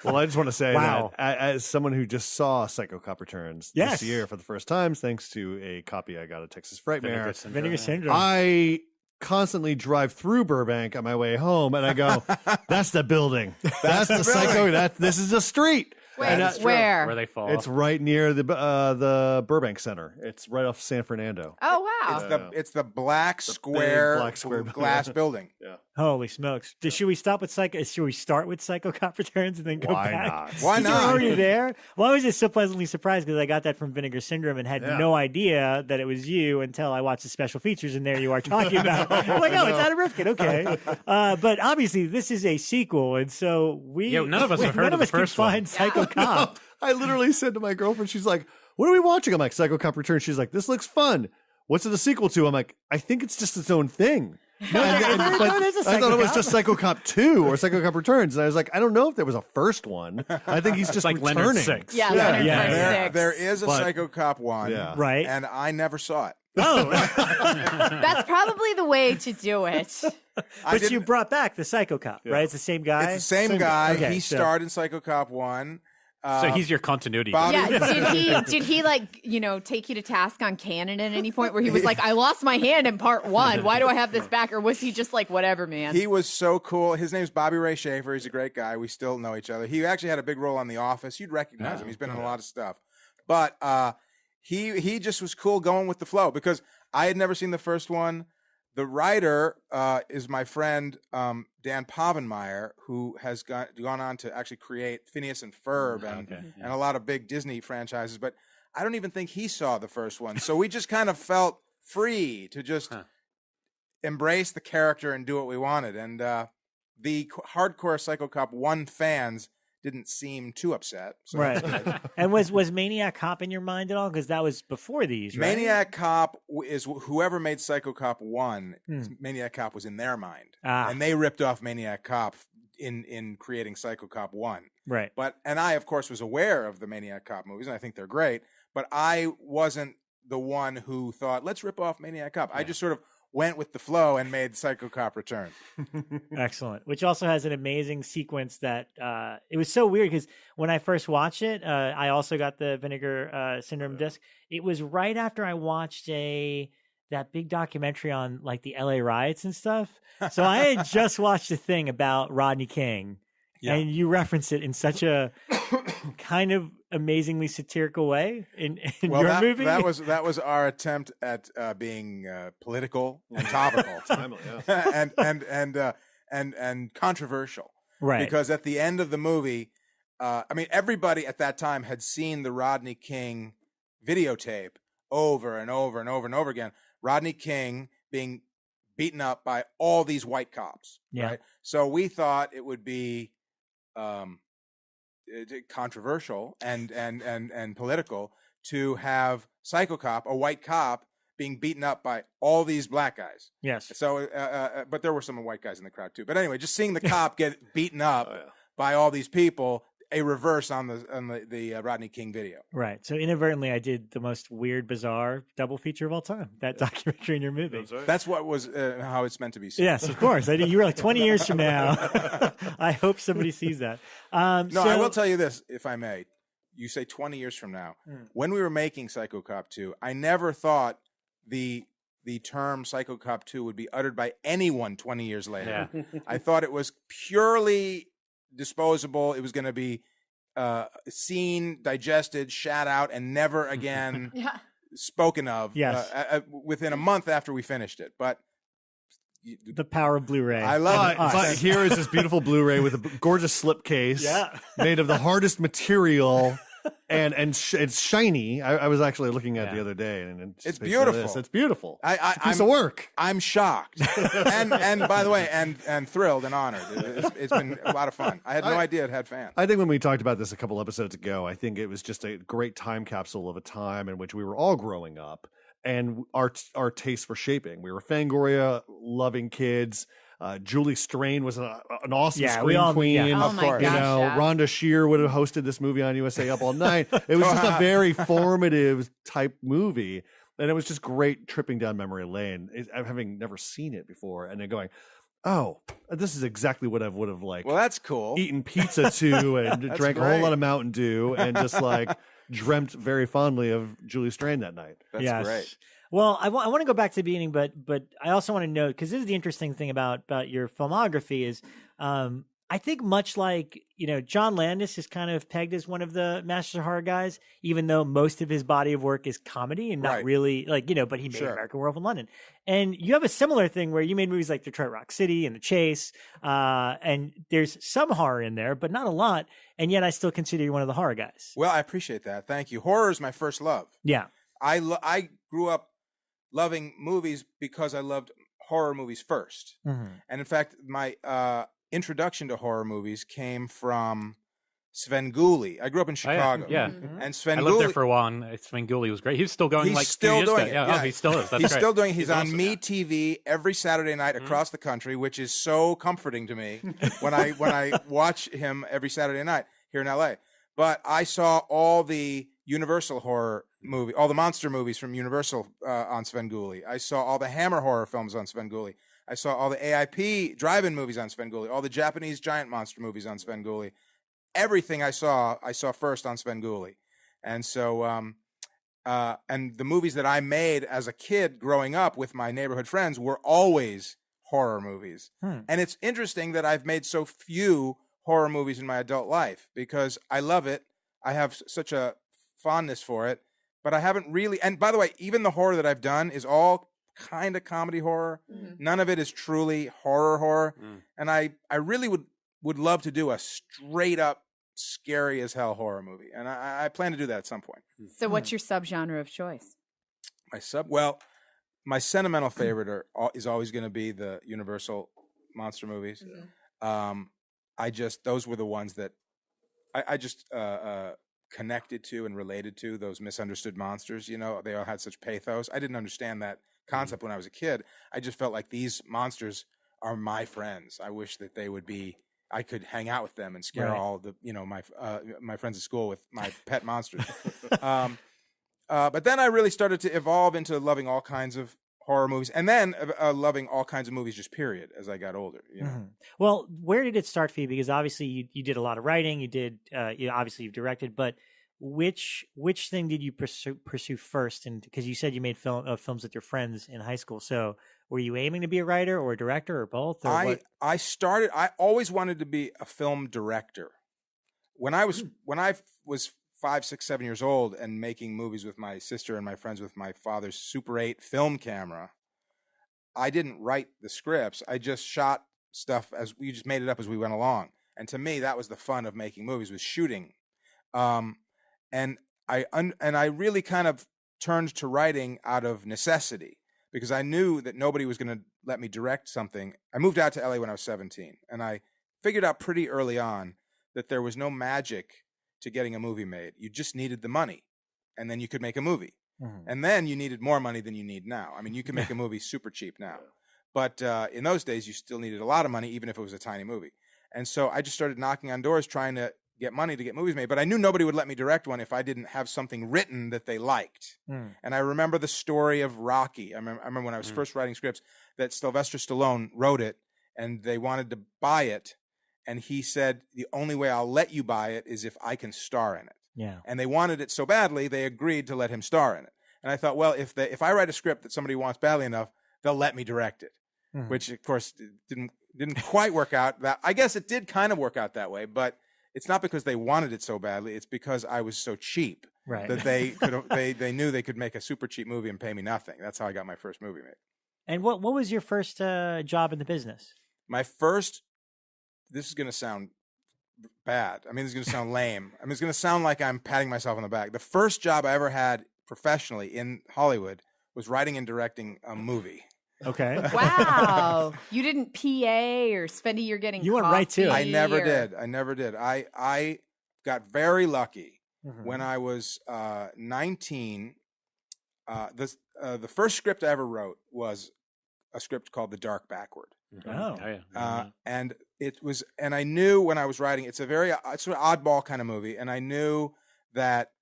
Well, I just want to say that as someone who just saw Psycho Cop Returns this year for the first time, thanks to a copy I got at Texas Frightmare, Vinegar Syndrome. I constantly drive through Burbank on my way home, and I go, "That's the building. That's the Psycho. This is a street." Where they fall. It's right near the Burbank Center. It's right off San Fernando. Oh wow! It's the black square glass building. Yeah. Holy smokes! Should we stop with Should we start with Psycho Cop Returns and then go back? Why not? You're already there. Well, I was just so pleasantly surprised because I got that from Vinegar Syndrome and had no idea that it was you until I watched the special features, and there you are talking about. I'm like, oh, it's Adam Rifkin. Okay, but obviously this is a sequel, and so none of us have heard of the first one. Find Psycho Cop. I literally said to my girlfriend, she's like, "What are we watching?" I'm like, "Psycho Cop Returns." She's like, "This looks fun. What's it a sequel to?" I'm like, "I think it's just its own thing." No, there's a I thought it was Cop. just Psycho Cop 2 or Psycho Cop Returns. And I was like, I don't know if there was a first one. I think he's just like returning. Leonard Six. Yeah, Leonard yeah. Six. There is a Psycho Cop 1, right? and I never saw it. Oh, That's probably the way to do it. but you brought back the Psycho Cop, right? It's the same guy. It's the same guy. Okay, he starred in Psycho Cop 1. So he's your continuity. Bobby- Yeah, did he take you to task on canon at any point where he was like, I lost my hand in part 1. Why do I have this back? Or was he just like, whatever, man? He was so cool. His name's Bobby Ray Schaefer. He's a great guy. We still know each other. He actually had a big role on The Office. You'd recognize him. He's been in a lot of stuff. But he just was cool going with the flow because I had never seen the first one. The writer is my friend Dan Povenmire, who has gone on to actually create Phineas and Ferb and a lot of big Disney franchises. But I don't even think he saw the first one. So we just kind of felt free to just embrace the character and do what we wanted. And the hardcore Psycho Cop 1 fans didn't seem too upset. So right. And was Maniac Cop in your mind at all? Because that was before these, right? Maniac Cop is whoever made Psycho Cop 1, Maniac Cop was in their mind. And they ripped off Maniac Cop in creating Psycho Cop 1. Right. And I, of course, was aware of the Maniac Cop movies, and I think they're great, but I wasn't the one who thought, let's rip off Maniac Cop. I just sort of went with the flow and made Psycho Cop Return. Excellent. Which also has an amazing sequence that it was so weird because when I first watched it, I also got the Vinegar Syndrome disc. It was right after I watched that big documentary on like the LA riots and stuff. So I had just watched a thing about Rodney King. Yeah. And you reference it in such a kind of amazingly satirical way in your movie. That was our attempt at being political and topical, and controversial. Right. Because at the end of the movie, everybody at that time had seen the Rodney King videotape over and over and over and over again. Rodney King being beaten up by all these white cops. Yeah. Right. So we thought it would be controversial and political to have Psycho Cop, a white cop, being beaten up by all these black guys. Yes. So, but there were some white guys in the crowd too. But anyway, just seeing the cop get beaten up by all these people, a reverse on the Rodney King video. Right. So inadvertently, I did the most weird, bizarre double feature of all time. That documentary in your movie. That's what was how it's meant to be seen. Yes, of course. I did. You were like 20 years from now. I hope somebody sees that. I will tell you this, if I may. You say 20 years from now. When we were making Psycho Cop 2, I never thought the term Psycho Cop 2 would be uttered by anyone 20 years later. Yeah. I thought it was purely disposable. It was going to be seen, digested, shat out, and never again spoken of. Yes. Within a month after we finished it. But the power of Blu-ray. I love it. But here is this beautiful Blu-ray with a gorgeous slipcase, made of the hardest material. And it's shiny. I was actually looking at it the other day, and it's beautiful. It's beautiful. It's a piece of work. I'm shocked, and by the way, and thrilled and honored. It's been a lot of fun. I had no idea it had fans. I think when we talked about this a couple episodes ago, I think it was just a great time capsule of a time in which we were all growing up, and our tastes were shaping. We were Fangoria loving kids. Julie Strain was an awesome scream queen. Yeah. Oh my gosh, Rhonda Shear would have hosted this movie on USA Up All Night. It was just a very formative type movie. And it was just great tripping down memory lane, having never seen it before. And then going, oh, this is exactly what I would have liked. Well, that's cool. Eaten pizza too and drank a whole lot of Mountain Dew and just like dreamt very fondly of Julie Strain that night. That's great. Well, I want to go back to the beginning, but I also want to note, because this is the interesting thing about your filmography is, I think much like, John Landis is kind of pegged as one of the Masters of Horror guys, even though most of his body of work is comedy and not really but he made American Werewolf in London. And you have a similar thing where you made movies like Detroit Rock City and The Chase, and there's some horror in there, but not a lot. And yet I still consider you one of the horror guys. Well, I appreciate that. Thank you. Horror is my first love. Yeah. I grew up loving movies because I loved horror movies first. Mm-hmm. And in fact, my introduction to horror movies came from Svengoolie. I grew up in Chicago. Yeah. Mm-hmm. And Svengoolie, I lived there for a while, and Svengoolie was great. He's still going. He's still doing it. Yeah. Oh, he still is. That's he's great. Still doing. He's on MeTV every Saturday night across the country, which is so comforting to me when I watch him every Saturday night here in LA. But I saw all the Universal horror movie, all the monster movies from Universal on Svengoolie. I saw all the Hammer horror films on Svengoolie. I saw all the AIP drive-in movies on Svengoolie, all the Japanese giant monster movies on Svengoolie. Everything I saw first on Svengoolie. And so, and the movies that I made as a kid growing up with my neighborhood friends were always horror movies. And it's interesting that I've made so few horror movies in my adult life because I love it. I have such a fondness for it, but I haven't really. And by the way, even the horror that I've done is all kind of comedy horror. Mm-hmm. None of it is truly horror. And I really would love to do a straight up scary as hell horror movie, and I plan to do that at some point. So what's your subgenre of choice? My sentimental favorite is always going to be the Universal monster movies. Those were the ones that I just connected to and related to those misunderstood monsters. You know, they all had such pathos. I didn't understand that concept when I was a kid. I just felt like these monsters are my friends. I wish that they would be. I could hang out with them and scare all the, you know, my friends at school with my pet monsters. But then I really started to evolve into loving all kinds of horror movies, and then loving all kinds of movies, just period, as I got older. You know? Well, where did it start for you? Because obviously you did a lot of writing. You did, obviously you've directed, but which thing did you pursue first? And because you said you made films with your friends in high school, so were you aiming to be a writer or a director or both? Or I always wanted to be a film director. When I was 5, 6, 7 years old and making movies with my sister and my friends with my father's Super 8 film camera, I didn't write the scripts. I just shot stuff as we just made it up as we went along. And to me, that was the fun of making movies, was shooting. And I really kind of turned to writing out of necessity, because I knew that nobody was going to let me direct something. I moved out to LA when I was 17, and I figured out pretty early on that there was no magic to getting a movie made. You just needed the money, and then you could make a movie. And then you needed more money than you need now. I mean, you can make a movie super cheap now. But in those days, you still needed a lot of money, even if it was a tiny movie. And so I just started knocking on doors trying to get money to get movies made. But I knew nobody would let me direct one if I didn't have something written that they liked. And I remember the story of Rocky. I remember when I was first writing scripts that Sylvester Stallone wrote it, and they wanted to buy it. And he said, the only way I'll let you buy it is if I can star in it. Yeah. And they wanted it so badly, they agreed to let him star in it. And I thought, well, if I write a script that somebody wants badly enough, they'll let me direct it. Which, of course, didn't quite work out. I guess it did kind of work out that way, but it's not because they wanted it so badly. It's because I was so cheap that they knew they could make a super cheap movie and pay me nothing. That's how I got my first movie made. And what was your first job in the business? My first. This is going to sound bad. I mean, this is going to sound lame. I mean, it's going to sound like I'm patting myself on the back. The first job I ever had professionally in Hollywood was writing and directing a movie. Okay. Wow. You didn't PA or spend a year getting You went right to it. I never did. I got very lucky when I was 19. The first script I ever wrote was a script called The Dark Backward. And it was, and I knew when I was writing, it's an oddball kind of movie, and I knew that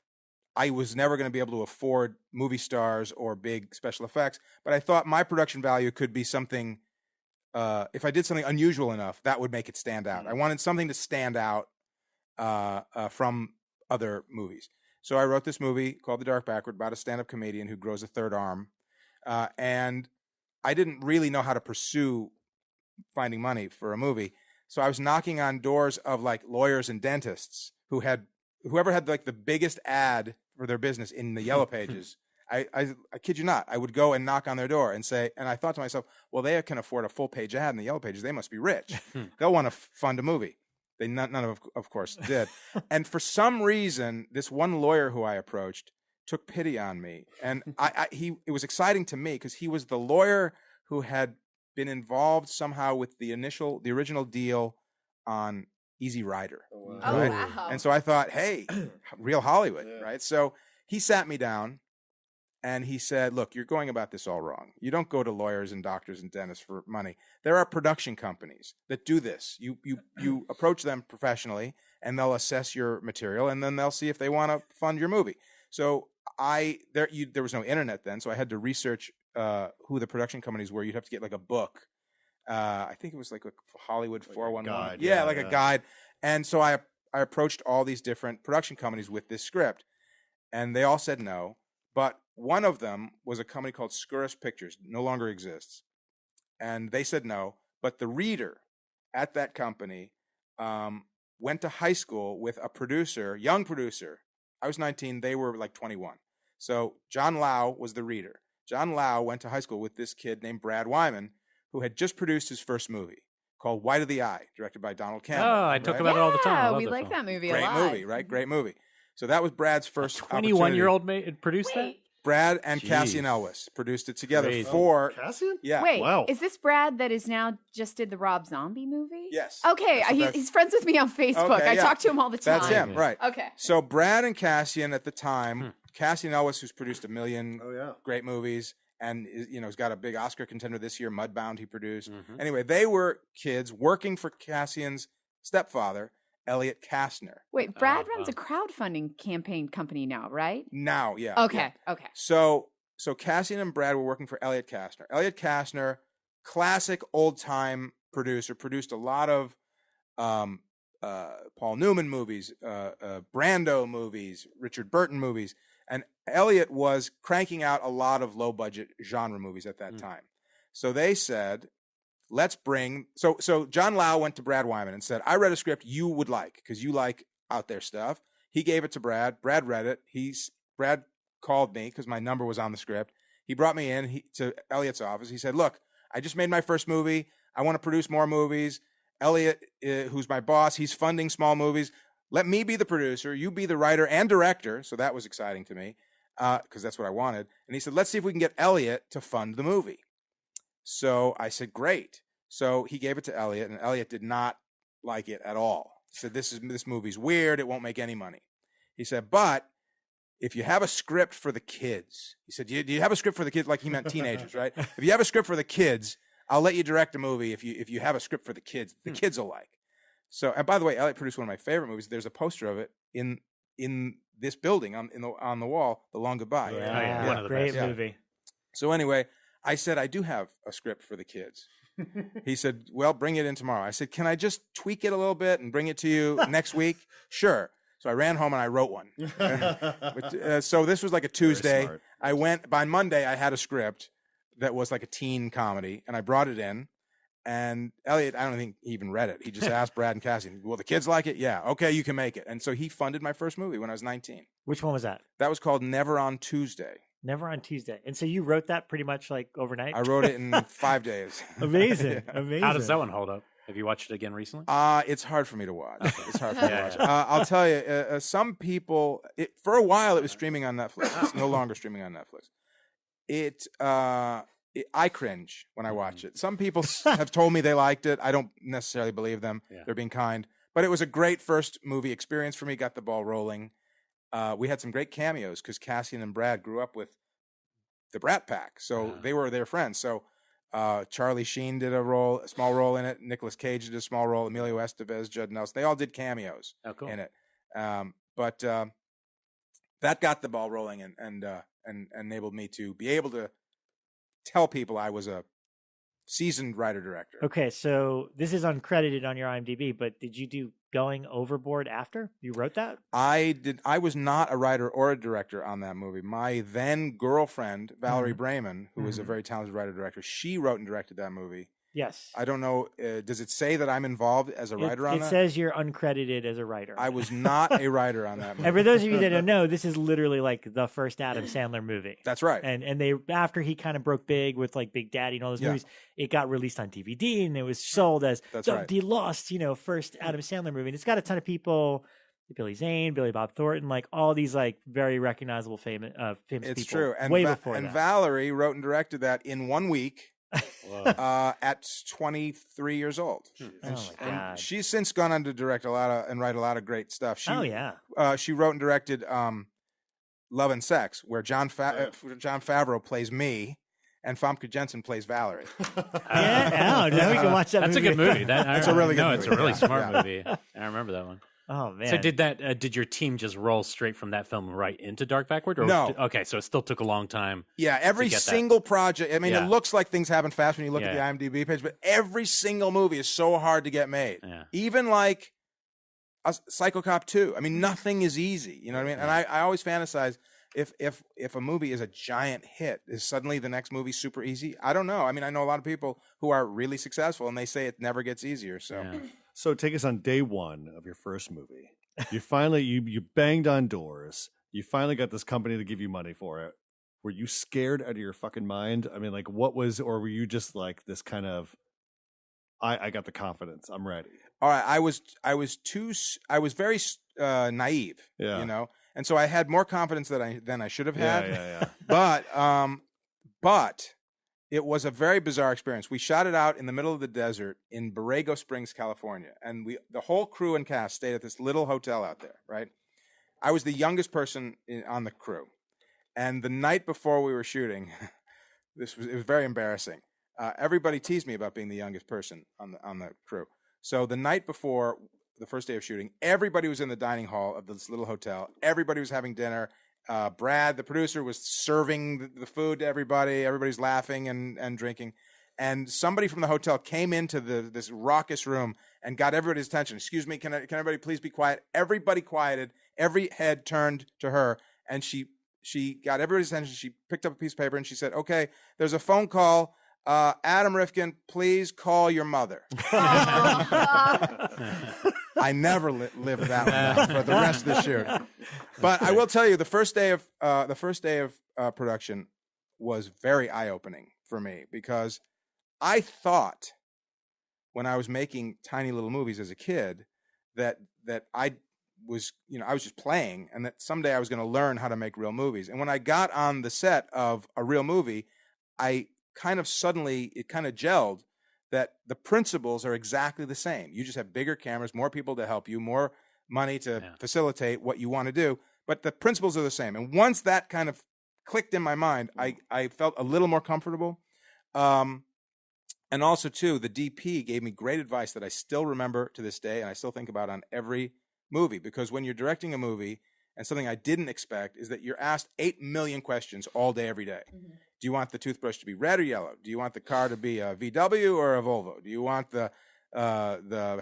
I was never going to be able to afford movie stars or big special effects, but I thought my production value could be something, if I did something unusual enough, that would make it stand out. I wanted something to stand out from other movies. So I wrote this movie called The Dark Backward about a stand-up comedian who grows a third arm, and I didn't really know how to pursue finding money for a movie. So I was knocking on doors of like lawyers and dentists whoever had like the biggest ad for their business in the Yellow Pages. I kid you not. I would go and knock on their door and say, and I thought to myself, well, they can afford a full page ad in the Yellow Pages. They must be rich. They'll want to fund a movie. None of course did. And for some reason, this one lawyer who I approached took pity on me. And it was exciting to me because he was the lawyer who had been involved somehow with the original deal on Easy Rider. Oh, right? wow. And so I thought, hey, real Hollywood, right? So he sat me down and he said, look, you're going about this all wrong. You don't go to lawyers and doctors and dentists for money. There are production companies that do this. You approach them professionally and they'll assess your material and then they'll see if they want to fund your movie. So there was no internet then, so I had to research who the production companies were. You'd have to get like a book. I think it was like a Hollywood 411. A guide. And so I approached all these different production companies with this script, and they all said no. But one of them was a company called Scurus Pictures, no longer exists, and they said no. But the reader at that company went to high school with a young producer. I was 19; they were like 21. So John Lau was the reader. John Lau went to high school with this kid named Brad Wyman, who had just produced his first movie called White of the Eye, directed by Donald Cameron. Oh, I talk about it all the time. We like that movie a lot. Great movie, right? Great movie. So that was Brad's first 21-year-old produced that? Brad and Cassian Elwes produced it together Crazy. for Cassian? Yeah. Wait, Wow. is this Brad that is now just did the Rob Zombie movie? Yes. Okay, he's friends with me on Facebook. Okay, I yeah. talk to him all the time. That's him, right. Okay. So Brad and Cassian at the time, Cassian Elwes, who's produced a million great movies, and he's got a big Oscar contender this year, Mudbound he produced. Anyway, they were kids working for Cassian's stepfather, Elliot Kastner. Wait, Brad runs a crowdfunding campaign company now, right? Now, yeah. Okay, okay. So Cassian and Brad were working for Elliot Kastner. Elliot Kastner, classic old-time producer, produced a lot of Paul Newman movies, Brando movies, Richard Burton movies. And Elliot was cranking out a lot of low-budget genre movies at that time. So they said, let's bring... So John Lau went to Brad Wyman and said, I read a script you would like, because you like out there stuff. He gave it to Brad. Brad read it. Brad called me, because my number was on the script. He brought me in to Elliot's office. He said, look, I just made my first movie. I want to produce more movies. Elliot, who's my boss, he's funding small movies. Let me be the producer, you be the writer and director. So that was exciting to me, because that's what I wanted. And he said, let's see if we can get Elliot to fund the movie. So I said, great. So he gave it to Elliot, and Elliot did not like it at all. He said, this movie's weird. It won't make any money. He said, but if you have a script for the kids, he said, do you have a script for the kids? Like he meant teenagers, right? If you have a script for the kids, I'll let you direct a movie if you have a script for the kids will like. So, and by the way, Elliot produced one of my favorite movies. There's a poster of it in this building on the wall, The Long Goodbye. Yeah, One of the great best. movie. So anyway, I said, I do have a script for the kids. He said, well, bring it in tomorrow. I said, can I just tweak it a little bit and bring it to you next week? Sure. So I ran home and I wrote one. So this was like a Tuesday. I went, by Monday, I had a script that was like a teen comedy, and I brought it in. And Elliot, I don't think he even read it. He just asked Brad and Cassian, will the kids like it? Yeah. Okay, you can make it. And so he funded my first movie when I was 19. Which one was that? That was called Never on Tuesday. Never on Tuesday. And so you wrote that pretty much like overnight? I wrote it in 5 days. Amazing. Amazing. How does that one hold up? Have you watched it again recently? It's hard for me to watch. It's hard for me to watch. I'll tell you, some people, for a while it was streaming on Netflix. It's no longer streaming on Netflix. I cringe when I watch it. Some people have told me they liked it. I don't necessarily believe them. Yeah. They're being kind. But it was a great first movie experience for me. Got the ball rolling. We had some great cameos because Cassian and Brad grew up with the Brat Pack. So they were their friends. So Charlie Sheen did a small role in it. Nicolas Cage did a small role. Emilio Estevez, Judd Nelson. They all did cameos in it. But that got the ball rolling and enabled me to be able to tell people I was a seasoned writer-director. Okay, so this is uncredited on your IMDb, but did you do Going Overboard after you wrote that? I did. I was not a writer or a director on that movie. My then girlfriend, Valerie Brayman, who was a very talented writer-director, she wrote and directed that movie. Yes. I don't know. Does it say that I'm involved as a writer on that? It says you're uncredited as a writer. I was not a writer on that movie. And for those of you that don't know, this is literally like the first Adam Sandler movie. That's right. And they, after he kind of broke big with like Big Daddy and all those movies, it got released on DVD and it was sold as the lost, first Adam Sandler movie. And it's got a ton of people, Billy Zane, Billy Bob Thornton, like all these like very recognizable famous people. It's true. And way before that. And Valerie wrote and directed that in 1 week. At 23 years old. And she's since gone on to direct and write a lot of great stuff. She wrote and directed Love and Sex, where Jon Favreau plays me and Famke Janssen plays Valerie. Now we can watch that. That's a good movie. That's a really good movie. It's a really smart movie. I remember that one. Oh man! So did your team just roll straight from that film right into Dark Backward? Or no. Okay, so it still took a long time. Yeah, every single project. I mean, it looks like things happen fast when you look at the IMDb page, but every single movie is so hard to get made. Yeah. Even like Psycho Cop 2. I mean, nothing is easy. You know what I mean? And I always fantasize if a movie is a giant hit, is suddenly the next movie super easy? I don't know. I mean, I know a lot of people who are really successful, and they say it never gets easier. So. Yeah. So take us on day one of your first movie. You finally, you banged on doors. You finally got this company to give you money for it. Were you scared out of your fucking mind? I mean, like or were you just like this kind of, I got the confidence. I'm ready. All right. I was very naive, and And so I had more confidence than I should have had. Yeah. But it was a very bizarre experience. We shot it out in the middle of the desert in Borrego Springs, California. And the whole crew and cast stayed at this little hotel out there, right? I was the youngest person on the crew. And the night before we were shooting, it was very embarrassing. Everybody teased me about being the youngest person on the crew. So the night before the first day of shooting, everybody was in the dining hall of this little hotel. Everybody was having dinner. Brad, the producer, was serving the food to everybody. Everybody's laughing and drinking. And somebody from the hotel came into this raucous room and got everybody's attention. Excuse me, can everybody please be quiet? Everybody quieted. Every head turned to her, and she got everybody's attention. She picked up a piece of paper and she said, "Okay, there's a phone call. Adam Rifkin, please call your mother." I never lived that one down for the rest of the shoot. But I will tell you, the first day of production was very eye-opening for me, because I thought when I was making tiny little movies as a kid that I was just playing, and that someday I was going to learn how to make real movies. And when I got on the set of a real movie, it kind of gelled that the principles are exactly the same. You just have bigger cameras, more people to help you, more money to facilitate what you want to do, but the principles are the same. And once that kind of clicked in my mind, I felt a little more comfortable. And also, too, the DP gave me great advice that I still remember to this day, and I still think about on every movie, because when you're directing a movie, and something I didn't expect is that you're asked 8 million questions all day, every day. Mm-hmm. Do you want the toothbrush to be red or yellow? Do you want the car to be a VW or a Volvo? Do you want the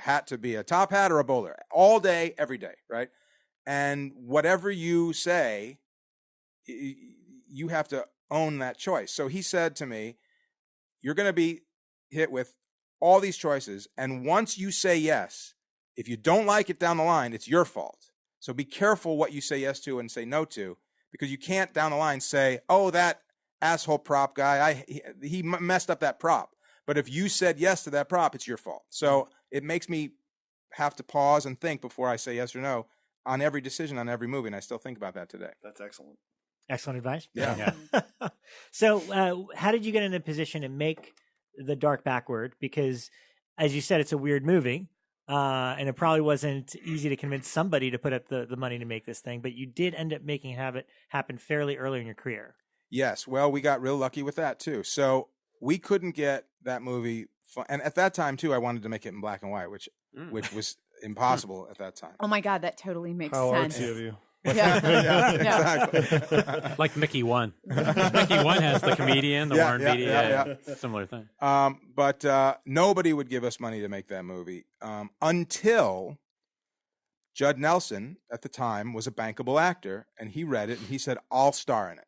hat to be a top hat or a bowler? All day, every day, right? And whatever you say, you have to own that choice. So he said to me, you're going to be hit with all these choices, and once you say yes, if you don't like it down the line, it's your fault. So be careful what you say yes to and say no to, because you can't down the line say, "Oh, that asshole prop guy, he messed up that prop." But if you said yes to that prop, it's your fault. So it makes me have to pause and think before I say yes or no on every decision, on every movie, and I still think about that today. That's excellent. Excellent advice. Yeah. So how did you get in a position to make The Dark Backward? Because, as you said, it's a weird movie. And it probably wasn't easy to convince somebody to put up the money to make this thing, but you did end up making it happen fairly early in your career. Yes. Well, we got real lucky with that, too. So we couldn't get that movie. And at that time, too, I wanted to make it in black and white, which was impossible at that time. Oh, my God. That totally makes How sense. artsy of you. Yeah, exactly. Like Mickey 1. Mickey 1 has the comedian, the Warren Beatty. Similar thing. But nobody would give us money to make that movie until Judd Nelson, at the time, was a bankable actor, and he read it, and he said, "I'll star in it."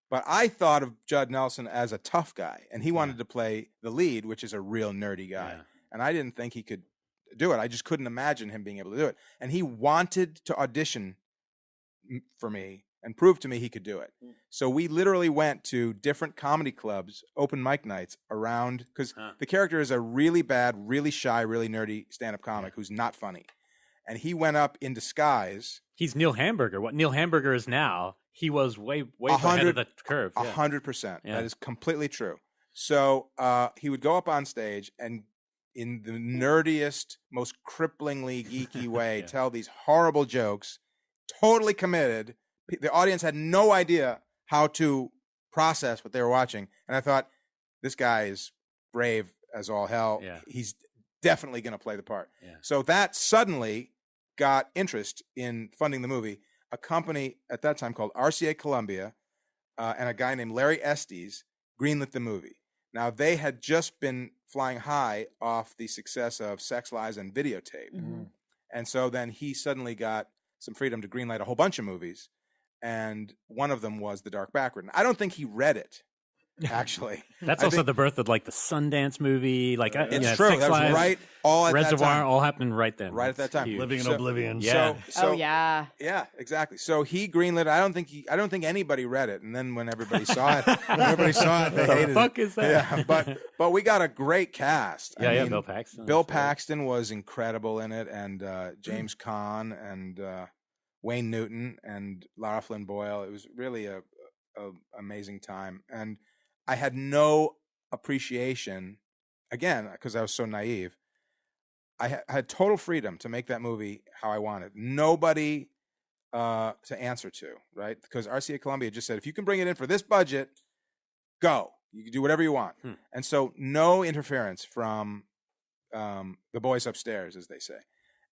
But I thought of Judd Nelson as a tough guy, and he wanted to play the lead, which is a real nerdy guy. Yeah. And I didn't think he could do it. I just couldn't imagine him being able to do it. And he wanted to audition for me and prove to me he could do it. So we literally went to different comedy clubs, open mic nights around, because the character is a really bad, really shy, really nerdy stand-up comic who's not funny. And he went up in disguise. He's Neil Hamburger. What Neil Hamburger is now, he was way ahead of the curve. 100%. That is completely true. So he would go up on stage and in the nerdiest, most cripplingly geeky way, tell these horrible jokes, totally committed. The audience had no idea how to process what they were watching. And I thought, this guy is brave as all hell. Yeah. He's definitely going to play the part. Yeah. So that suddenly got interest in funding the movie. A company at that time called RCA Columbia and a guy named Larry Estes greenlit the movie. Now, they had just been flying high off the success of Sex, Lies, and Videotape. Mm-hmm. And so then he suddenly got some freedom to greenlight a whole bunch of movies. And one of them was The Dark Backward. And I don't think he read it, actually. That's also the birth of like the Sundance movie. Like it's true. That was right all at Reservoir, that time. All happened right then. Right at that time. Living in oblivion. Yeah. Yeah, exactly. So he greenlit. I don't think anybody read it. And then when everybody saw it, they hated it. What the fuck is that? Yeah, but we got a great cast. I mean, Bill Paxton. Bill Paxton was incredible in it, and James Caan, and Wayne Newton and Lara Flynn Boyle. It was really a amazing time. And I had no appreciation, again, because I was so naive. I had total freedom to make that movie how I wanted. Nobody to answer to, right? Because RCA Columbia just said, if you can bring it in for this budget, go. You can do whatever you want. And so no interference from the boys upstairs, as they say.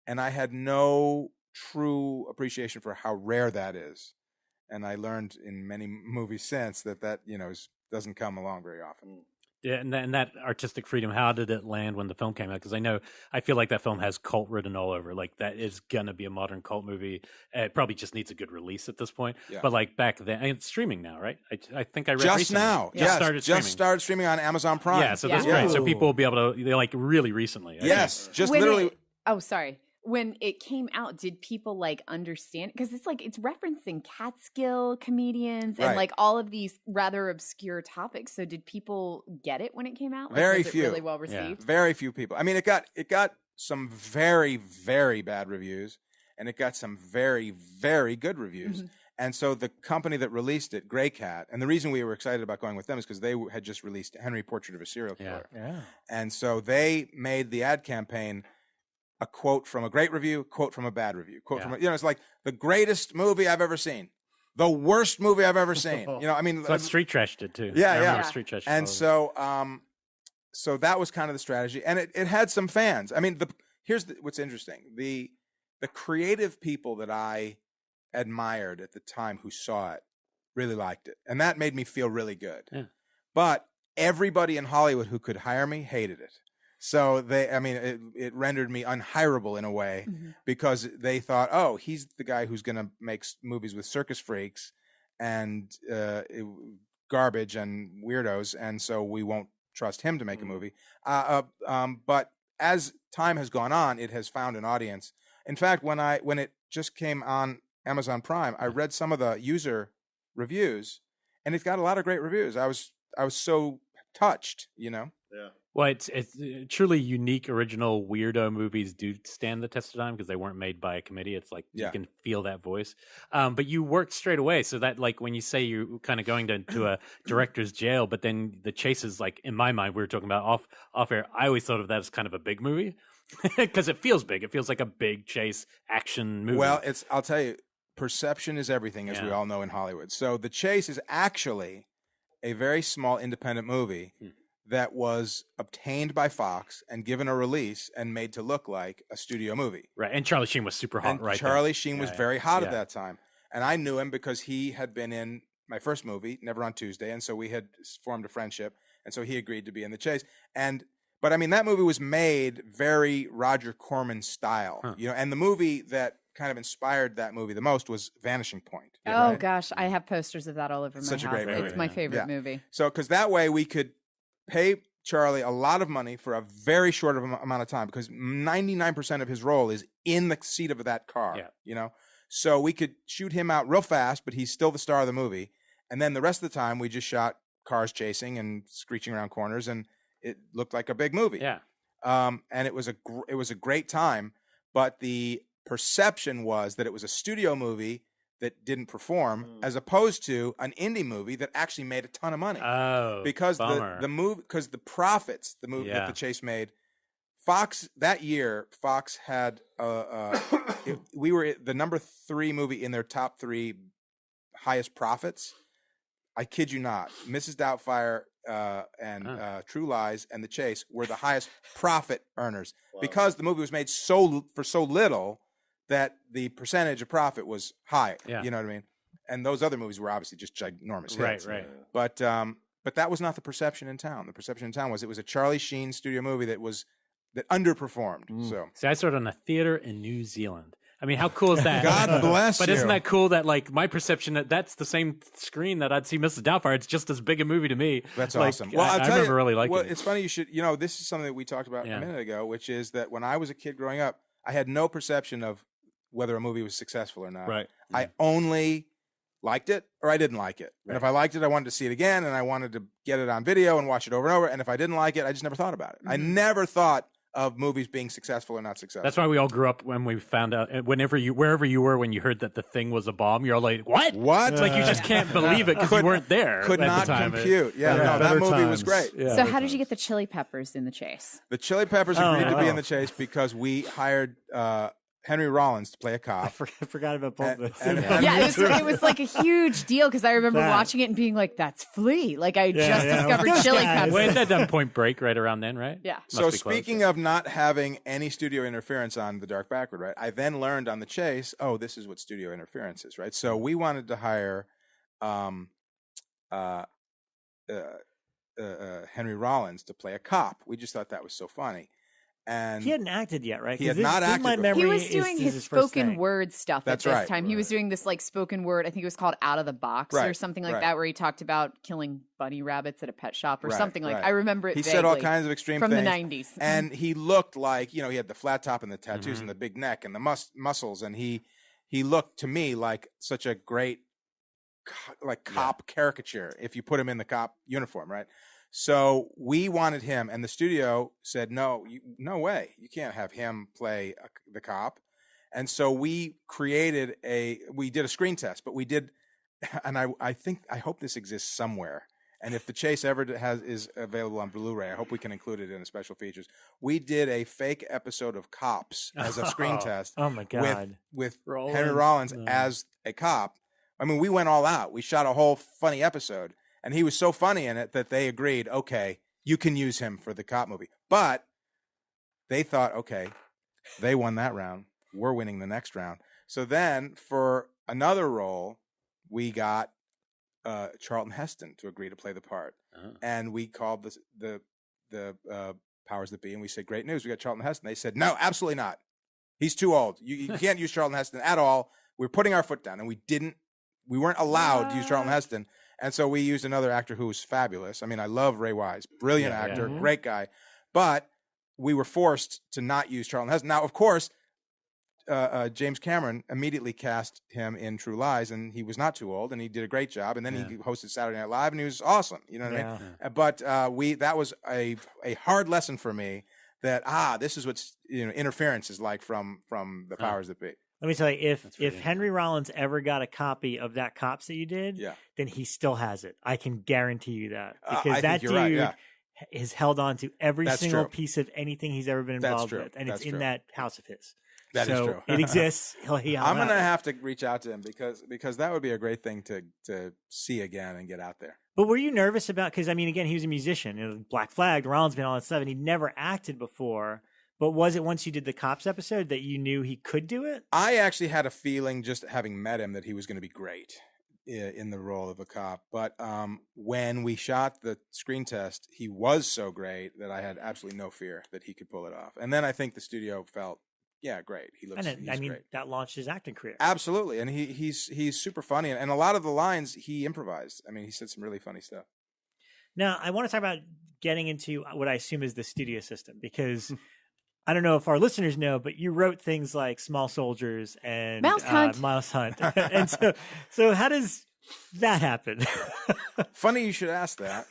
And I had no true appreciation for how rare that is. And I learned in many movies since that doesn't come along very often. Yeah, and that artistic freedom, how did it land when the film came out? Because I feel like that film has cult written all over. Like, that is going to be a modern cult movie. It probably just needs a good release at this point. Yeah. But like back then, and it's streaming now, right? I think I read just recently. Now. Just started streaming on Amazon Prime. Yeah, so that's great. So people will be able to, like, really recently. Yes, just literally. Sorry. When it came out, did people like understand? Because it's like it's referencing Catskill comedians and like all of these rather obscure topics. So did people get it when it came out? Like, very was few. It really well received. Yeah. Very few people. I mean, it got some very, very bad reviews, and it got some very, very good reviews. Mm-hmm. And so the company that released it, Grey Cat, and the reason we were excited about going with them is because they had just released Henry, Portrait of a Serial Killer. Yeah. And so they made the ad campaign a quote from a great review, quote from a bad review, quote from it's like the greatest movie I've ever seen, the worst movie I've ever seen. I mean, so Street Trash did too. Yeah. Street Trash. And so that was kind of the strategy, and it had some fans. I mean, here's what's interesting: the creative people that I admired at the time who saw it really liked it, and that made me feel really good. Yeah. But everybody in Hollywood who could hire me hated it. So it rendered me unhireable in a way because they thought, oh, he's the guy who's going to make movies with circus freaks and garbage and weirdos, and so we won't trust him to make a movie. But as time has gone on, it has found an audience. In fact, when it just came on Amazon Prime, I read some of the user reviews, and it's got a lot of great reviews. I was so touched, Yeah. Well, it's truly unique, original, weirdo movies do stand the test of time because they weren't made by a committee. It's like you can feel that voice. But you worked straight away, so that, like, when you say you're kind of going to a director's jail, but then the chase is, like, in my mind, we were talking about off air, I always thought of that as kind of a big movie because it feels big. It feels like a big chase action movie. Well, I'll tell you, perception is everything, as we all know in Hollywood. So The Chase is actually a very small independent movie that was obtained by Fox and given a release and made to look like a studio movie. Right, and Charlie Sheen was super hot, right? Charlie Sheen was very hot at that time. And I knew him because he had been in my first movie, Never on Tuesday, and so we had formed a friendship, and so he agreed to be in The Chase. But I mean, that movie was made very Roger Corman style, and the movie that kind of inspired that movie the most was Vanishing Point. Oh, gosh, I have posters of that all over my house. Such a great movie. It's my favorite movie. So, because that way we could pay Charlie a lot of money for a very short amount of time, because 99% of his role is in the seat of that car, So we could shoot him out real fast, but he's still the star of the movie. And then the rest of the time we just shot cars chasing and screeching around corners, and it looked like a big movie. Yeah. And it was a great time, but the perception was that it was a studio movie that didn't perform, as opposed to an indie movie that actually made a ton of money. Oh, because bummer. the movie, because the profits the movie that The Chase made, Fox that year, Fox had we were the number 3 movie in their top 3 highest profits. I kid you not, Mrs. Doubtfire and True Lies and The Chase were the highest profit earners because the movie was made for so little that the percentage of profit was high. You know what I mean? And those other movies were obviously just ginormous hits. Right. But that was not the perception in town. The perception in town was it was a Charlie Sheen studio movie that underperformed. So see, I saw it on a theater in New Zealand. I mean, how cool is that? God bless But you. isn't that cool that, like, my perception that's the same screen that I'd see Mrs. Doubtfire. It's just as big a movie to me. That's like, awesome. Well, I remember really liking it. It's funny you should, this is something that we talked about a minute ago, which is that when I was a kid growing up, I had no perception of whether a movie was successful or not. Right. I only liked it or I didn't like it. Right. And if I liked it, I wanted to see it again, and I wanted to get it on video and watch it over and over. And if I didn't like it, I just never thought about it. I never thought, of movies being successful or not successful. That's why we all grew up when we found out. Wherever you were when you heard that the Thing was a bomb, you're like, "What? What?" Like you just can't believe it because you weren't there. Could at not the time. compute. Yeah, no, that movie was great. Yeah, So how did you get the Chili Peppers in the chase? The Chili Peppers agreed to be in the chase because we hired Henry Rollins to play a cop. I forgot about both of those. Yeah, it was like a huge deal because I remember watching it and being like, "That's Flea!" Like I just discovered Those Chili guys. Peppers. Wait, that done Point Break right around then, right? Yeah. So speaking of not having any studio interference on The Dark Backward, right? I then learned on The Chase, this is what studio interference is, right? So we wanted to hire Henry Rollins to play a cop. We just thought that was so funny. And he hadn't acted yet, right? He had not acted My before. memory He was doing is his first spoken thing. word stuff That's at this right. time. He was doing this like spoken word. I think it was called Out of the Box or Right, something like right. that, where he talked about killing bunny rabbits at a pet shop or Right, something like. right. I remember it. He said all vaguely kinds of extreme from things. the '90s, And he looked like, he had the flat top and the tattoos and the big neck and the muscles, and he looked to me like such a great cop caricature if you put him in the cop uniform, right? So we wanted him, and the studio said, no way, you can't have him play the cop. And so we did a screen test, but we did, and I hope this exists somewhere. And if The Chase ever is available on Blu-ray, I hope we can include it in the special features. We did a fake episode of Cops as a screen test. Oh my God. With Henry Rollins as a cop. I mean, we went all out. We shot a whole funny episode. And he was so funny in it that they agreed, okay, you can use him for the cop movie. But they thought, okay, they won that round. We're winning the next round. So then for another role, we got Charlton Heston to agree to play the part. And we called the powers that be, and we said, great news, we got Charlton Heston. They said, no, absolutely not. He's too old. You can't use Charlton Heston at all. We're putting our foot down, and we weren't allowed to use Charlton Heston. And so we used another actor who was fabulous. I mean, I love Ray Wise, brilliant actor, great guy. But we were forced to not use Charlton Heston. Now, of course, James Cameron immediately cast him in True Lies, and he was not too old, and he did a great job. And then he hosted Saturday Night Live, and he was awesome. You know what I mean? But that was a hard lesson for me that this is what interference is like from the powers that be. Let me tell you, if Henry Rollins ever got a copy of that Cops that you did, then he still has it. I can guarantee you that. Because that dude is held on to every single piece of anything he's ever been involved with. And it's in that house of his. That is true. It exists. I'm going to have to reach out to him because that would be a great thing to see again and get out there. But were you nervous about, because I mean, again, he was a musician, Black Flag, Rollins been all that stuff, and he'd never acted before. But was it once you did the Cops episode that you knew he could do it? I actually had a feeling, just having met him, that he was going to be great in the role of a cop. But when we shot the screen test, he was so great that I had absolutely no fear that he could pull it off. And then I think the studio felt, great. He's great. That launched his acting career. Absolutely. And he's super funny. And a lot of the lines he improvised. I mean, he said some really funny stuff. Now, I want to talk about getting into what I assume is the studio system, because I don't know if our listeners know, but you wrote things like Small Soldiers and Mouse Hunt. Mouse Hunt. And so how does that happen? Funny you should ask that.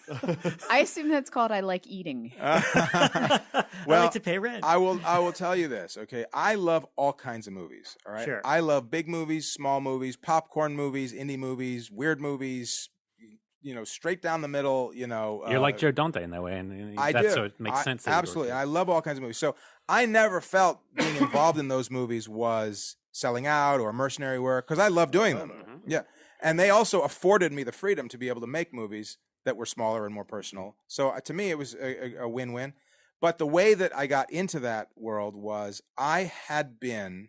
I assume that's called I Like Eating. Well, I like to pay rent. I will tell you this, okay? I love all kinds of movies, all right? Sure. I love big movies, small movies, popcorn movies, indie movies, weird movies, straight down the middle, You're like Joe Dante in that way, and I that's do. so it makes sense. Absolutely. I love all kinds of movies. So I never felt being involved in those movies was selling out or mercenary work, because I love doing them. Yeah. And they also afforded me the freedom to be able to make movies that were smaller and more personal. So to me, it was a win-win. But the way that I got into that world was I had been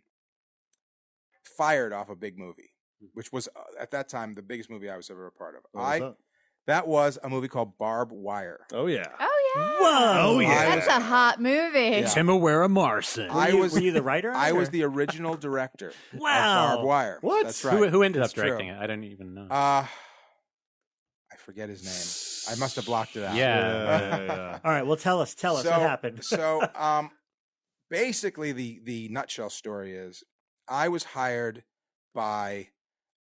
fired off a big movie, which was at that time the biggest movie I was ever a part of. That was a movie called Barbed Wire. Oh yeah. Oh yeah. Whoa. Oh, yeah. That's a hot movie. Yeah. Timawera Marson. Were you the writer? I was the original director of Wow. Barbed Wire. What? That's right. Who ended up That's directing true. it? I don't even know. I forget his name. I must have blocked it out. Yeah. All right. Well, tell us what happened. So basically the nutshell story is I was hired by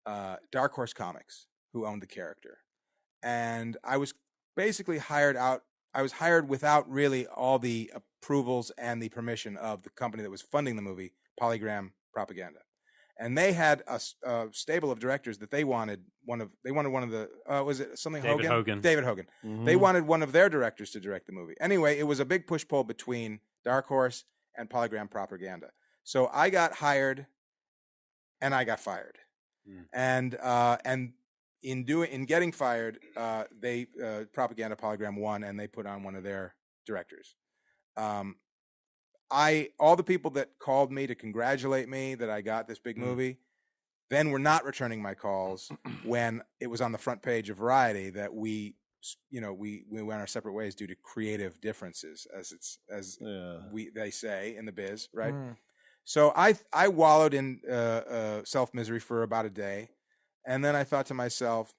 Dark Horse Comics, who owned the character. And I was basically hired out hired without really all the approvals and the permission of the company that was funding the movie, Polygram Propaganda. And they had a stable of directors that they wanted one of the was it something David Hogan? David Hogan. Mm-hmm. They wanted one of their directors to direct the movie. Anyway, it was a big push-pull between Dark Horse and Polygram Propaganda. So I got hired and I got fired. And in getting fired, they Propaganda Polygram won, and they put on one of their directors. All the people that called me to congratulate me that I got this big movie, then were not returning my calls when it was on the front page of Variety that we went our separate ways due to creative differences, they say in the biz, right? So I wallowed in self misery for about a day, and then I thought to myself,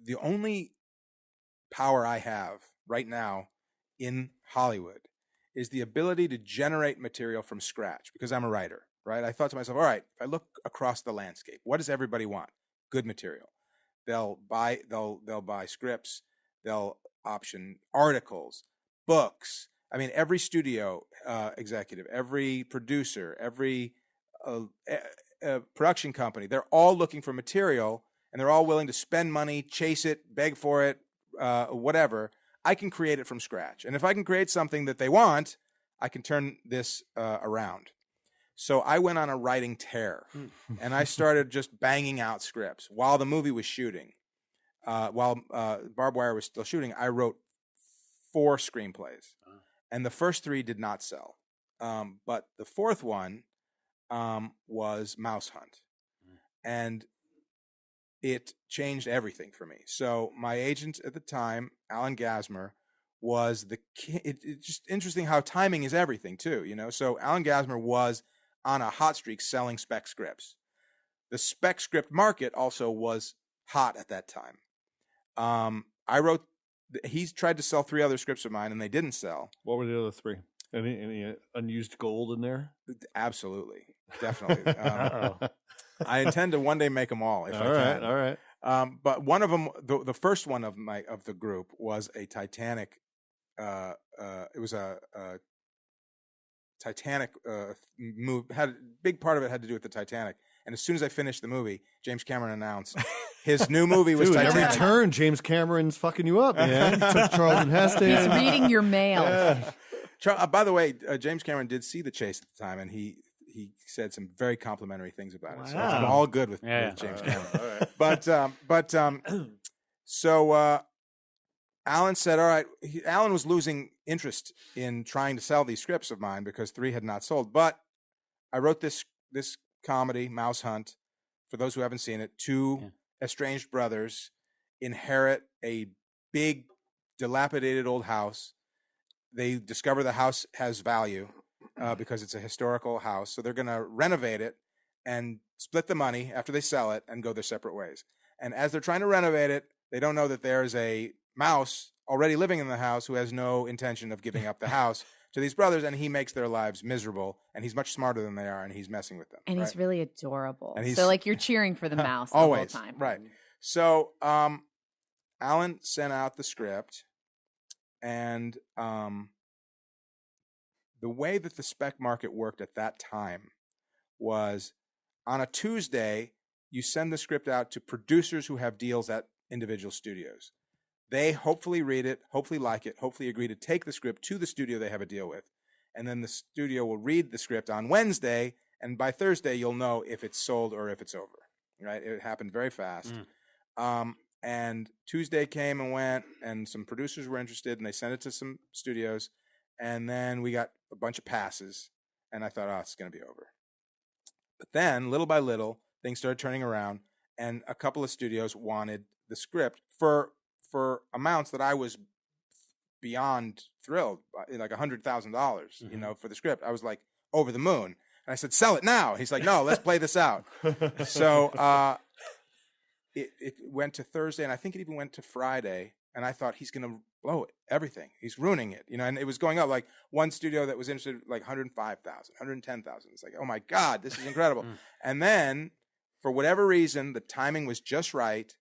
the only power I have right now in Hollywood is the ability to generate material from scratch, because I'm a writer, right? I thought to myself, all right, if I look across the landscape, what does everybody want? Good material. They'll buy scripts, they'll option articles, books. I mean, every studio executive, every producer, every production company, they're all looking for material, and they're all willing to spend money, chase it, beg for it, whatever. I can create it from scratch. And if I can create something that they want, I can turn this around. So I went on a writing tear, and I started just banging out scripts while the movie was shooting. While Barbed Wire was still shooting, I wrote 4 screenplays, and the first 3 did not sell. But the 4th one was Mouse Hunt, and it changed everything for me. So my agent at the time, Alan Gasmer, was it's just interesting how timing is everything too, you know? So Alan Gasmer was on a hot streak selling spec scripts. The spec script market also was hot at that time. He's tried to sell 3 other scripts of mine, and they didn't sell. What were the other 3? Any unused gold in there? Absolutely. Definitely. I intend to one day make them all if I can. All right. But one of them, the first one of the group was a Titanic. It was a Titanic movie. Had a big part of it had to do with the Titanic. And as soon as I finished the movie, James Cameron announced his new movie was Titanic. Every turn, James Cameron's fucking you up, man. Took Charlton Heston. He's reading your mail. Yeah. By the way, James Cameron did see The Chase at the time, and he said some very complimentary things about it. So it's all good with James Cameron. All right. So Alan said, all right, Alan was losing interest in trying to sell these scripts of mine because 3 had not sold. But I wrote this comedy, Mouse Hunt. For those who haven't seen it, 2 estranged brothers inherit a big, dilapidated old house. They discover the house has value because it's a historical house. So they're going to renovate it and split the money after they sell it and go their separate ways. And as they're trying to renovate it, they don't know that there's a mouse already living in the house who has no intention of giving up the house to these brothers, and he makes their lives miserable, and he's much smarter than they are, and he's messing with them. And he's really adorable. And so like you're cheering for the mouse always, the whole time. Right. So Alan sent out the script, and the way that the spec market worked at that time was on a Tuesday, you send the script out to producers who have deals at individual studios. They hopefully read it, hopefully like it, hopefully agree to take the script to the studio they have a deal with. And then the studio will read the script on Wednesday, and by Thursday, you'll know if it's sold or if it's over, right? It happened very fast. And Tuesday came and went, and some producers were interested, and they sent it to some studios. And then we got a bunch of passes, and I thought, oh, it's going to be over. But then, little by little, things started turning around, and a couple of studios wanted the script for amounts that I was beyond thrilled, like $100,000, you know, for the script. I was like over the moon. And I said, sell it now. He's like, no, let's play this out. So it went to Thursday, and I think it even went to Friday. And I thought, he's going to blow it, everything. He's ruining it, you know. And it was going up. Like one studio that was interested, like 105,000, 110,000. It's like, oh my God, this is incredible. And then, for whatever reason, the timing was just right.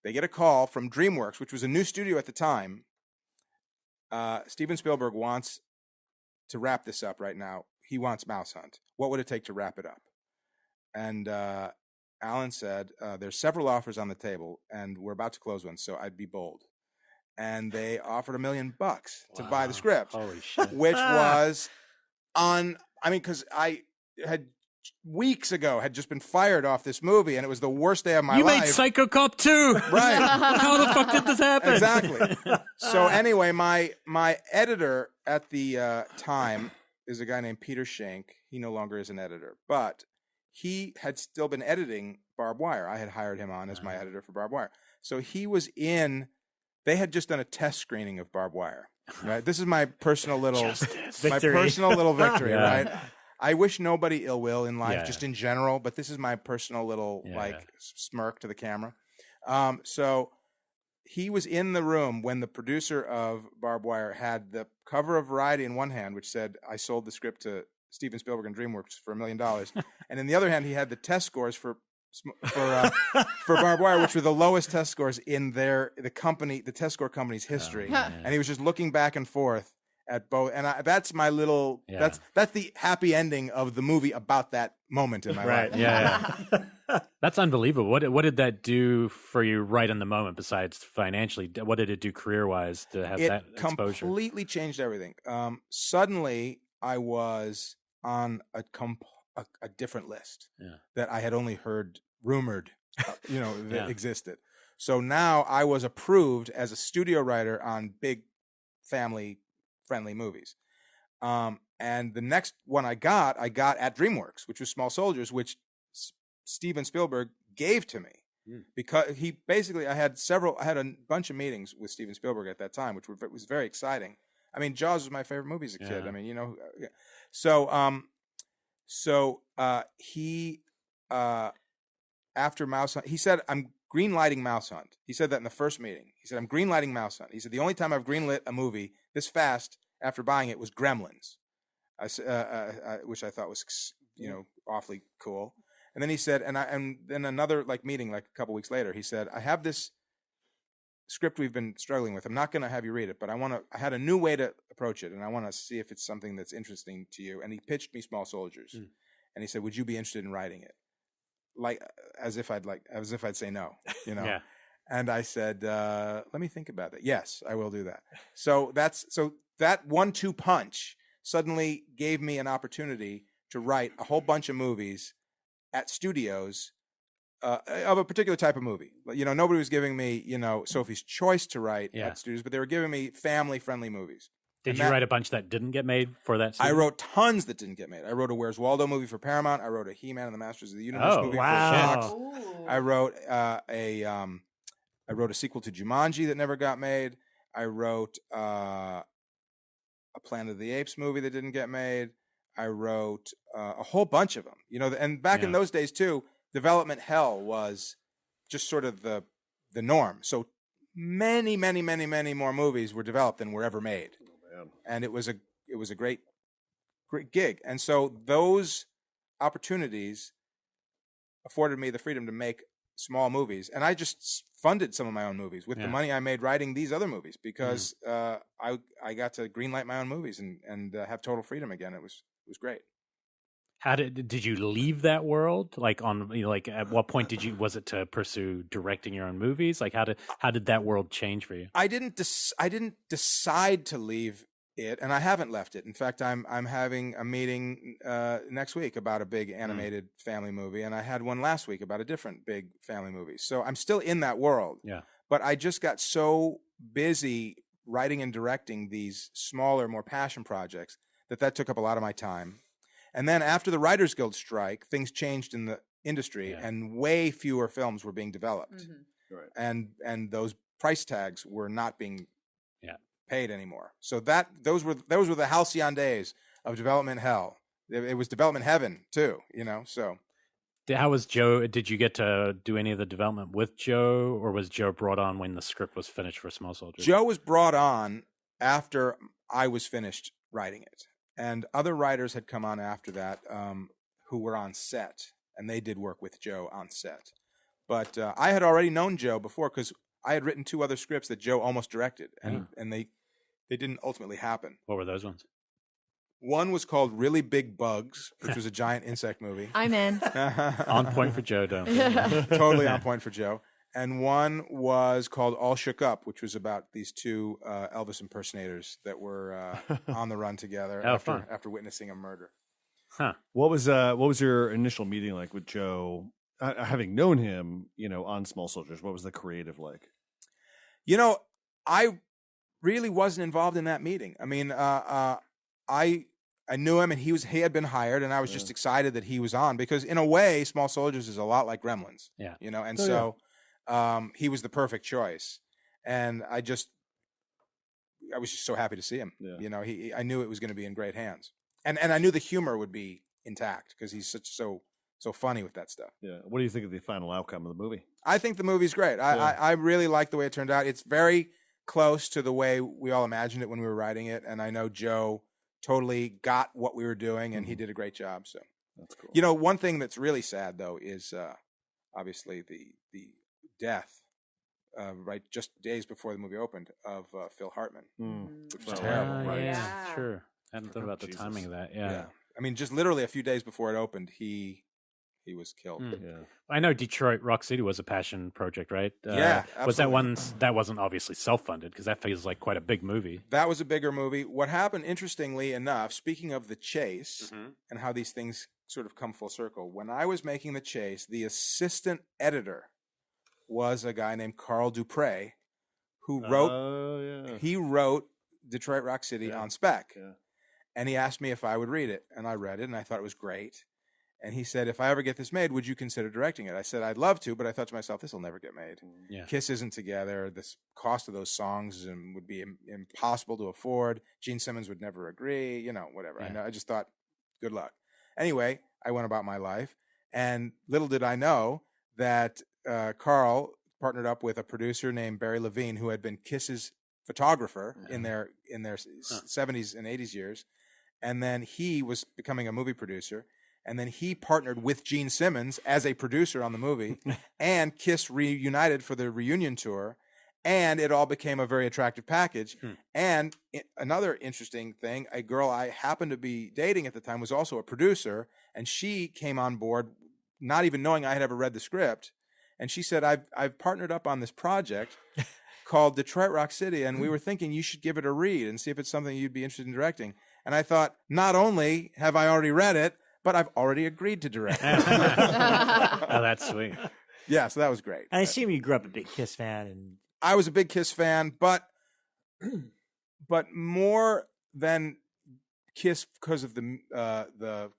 They get a call from DreamWorks, which was a new studio at the time, Steven Spielberg wants to wrap this up right now. He wants Mouse Hunt. What would it take to wrap it up? And Alan said, there's several offers on the table, and we're about to close one, so I'd be bold. And they offered $1 million to buy the script. Holy shit. Which was because I had weeks ago had just been fired off this movie, and it was the worst day of my life. You made Psycho Cop 2. Right. How the fuck did this happen? Exactly. So anyway, my editor at the time is a guy named Peter Schenk. He no longer is an editor, but he had still been editing Barbed Wire. I had hired him on as my editor for Barbed Wire. So he was they had just done a test screening of Barbed Wire. Right. This is my personal little victory, right? I wish nobody ill will in life, just in general, but this is my personal little smirk to the camera. So he was in the room when the producer of Barbed Wire had the cover of Variety in one hand, which said, "I sold the script to Steven Spielberg and DreamWorks for $1 million," and in the other hand, he had the test scores for Barbed Wire, which were the lowest test scores in the test score company's history, and he was just looking back and forth at both, and that's my little that's the happy ending of the movie about that moment in my life. Yeah. That's unbelievable. What did that do for you right in the moment? Besides financially, what did it do career wise to have that exposure? It completely changed everything. Suddenly, I was on a different list that I had only heard rumored, that existed. So now I was approved as a studio writer on big family-friendly movies. And the next one I got at DreamWorks, which was Small Soldiers, which Steven Spielberg gave to me because he basically, I had a bunch of meetings with Steven Spielberg at that time, which was very exciting. I mean, Jaws was my favorite movie as a kid. I mean, So he, after Mouse Hunt, he said, "I'm greenlighting Mouse Hunt." He said that in the first meeting. He said, "I'm greenlighting Mouse Hunt." He said, "The only time I've greenlit a movie this fast after buying it was Gremlins," which I thought was, awfully cool. And then he said, and then another meeting a couple weeks later, he said, "I have this script we've been struggling with. I'm not going to have you read it, but I had a new way to approach it, and I want to see if it's something that's interesting to you." And he pitched me Small Soldiers, and he said, "Would you be interested in writing it?" As if I'd say no, Yeah. And I said, "Let me think about it. Yes, I will do that." So that 1-2 punch suddenly gave me an opportunity to write a whole bunch of movies at studios. Of a particular type of movie. Nobody was giving me, Sophie's Choice to write at studios, but they were giving me family-friendly movies. Did you write a bunch that didn't get made for that studio? I wrote tons that didn't get made. I wrote a Where's Waldo movie for Paramount. I wrote a He-Man and the Masters of the Universe movie for Fox. I wrote I wrote a sequel to Jumanji that never got made. I wrote a Planet of the Apes movie that didn't get made. I wrote a whole bunch of them. And back in those days too, development hell was just sort of the norm. So many more movies were developed than were ever made. Oh, man. And it was a great gig. And so those opportunities afforded me the freedom to make small movies. And I just funded some of my own movies with the money I made writing these other movies because I got to greenlight my own movies and have total freedom again. It was great. How did you leave that world? At what point was it to pursue directing your own movies? How did that world change for you? I didn't decide to leave it, and I haven't left it. In fact, I'm having a meeting next week about a big animated family movie, and I had one last week about a different big family movie. So I'm still in that world. Yeah. But I just got so busy writing and directing these smaller, more passion projects that took up a lot of my time. And then after the Writers Guild strike, things changed in the industry, and way fewer films were being developed, right. And those price tags were not being paid anymore. So those were the halcyon days of development hell. It was development heaven too, So how was Joe? Did you get to do any of the development with Joe, or was Joe brought on when the script was finished for Small Soldiers? Joe was brought on after I was finished writing it. And other writers had come on after that who were on set, and they did work with Joe on set. But I had already known Joe before because I had written 2 other scripts that Joe almost directed, and they didn't ultimately happen. What were those ones? One was called Really Big Bugs, which was a giant insect movie. I'm in. On point for Joe, don't Totally on point for Joe. And one was called All Shook Up, which was about these two Elvis impersonators that were on the run together after witnessing a murder. Huh. What was your initial meeting like with Joe? Having known him, on Small Soldiers, what was the creative like? I really wasn't involved in that meeting. I mean, I knew him, and he had been hired, and I was just excited that he was on because, in a way, Small Soldiers is a lot like Gremlins. Yeah. He was the perfect choice, and I was just so happy to see him. Yeah. I knew it was going to be in great hands, and I knew the humor would be intact because he's so funny with that stuff. Yeah. What do you think of the final outcome of the movie? I think the movie's great. I really like the way it turned out. It's very close to the way we all imagined it when we were writing it, and I know Joe totally got what we were doing, and he did a great job. So that's cool. One thing that's really sad though is obviously the death right just days before the movie opened of Phil Hartman, which was terrible. Right? Yeah, sure. I hadn't thought about the timing of that. Yeah. I mean, just literally a few days before it opened, he was killed. Yeah. I know Detroit Rock City was a passion project, right? Yeah, absolutely. Was that one that wasn't obviously self-funded because that feels like quite a big movie? That was a bigger movie. What happened, interestingly enough, speaking of The Chase and how these things sort of come full circle, when I was making The Chase, the assistant editor was a guy named Carl Dupre, who wrote Detroit Rock City on spec. Yeah. And he asked me if I would read it, and I read it, and I thought it was great. And he said, if I ever get this made, would you consider directing it? I said, I'd love to, but I thought to myself, this will never get made. Yeah. Kiss isn't together. The cost of those songs would be impossible to afford. Gene Simmons would never agree, whatever. Yeah. I just thought, good luck. Anyway, I went about my life. And little did I know that Carl partnered up with a producer named Barry Levine, who had been Kiss's photographer in their 70s and 80s years. And then he was becoming a movie producer. And then he partnered with Gene Simmons as a producer on the movie, and Kiss reunited for the reunion tour, and it all became a very attractive package. And another interesting thing, a girl I happened to be dating at the time was also a producer, and she came on board not even knowing I had ever read the script, and she said, I've partnered up on this project called Detroit Rock City, and we were thinking you should give it a read and see if it's something you'd be interested in directing. And I thought, not only have I already read it, but I've already agreed to direct. Oh, that's sweet. Yeah, so that was great. I assume you grew up a big Kiss fan, and I was a big Kiss fan, but more than Kiss because of the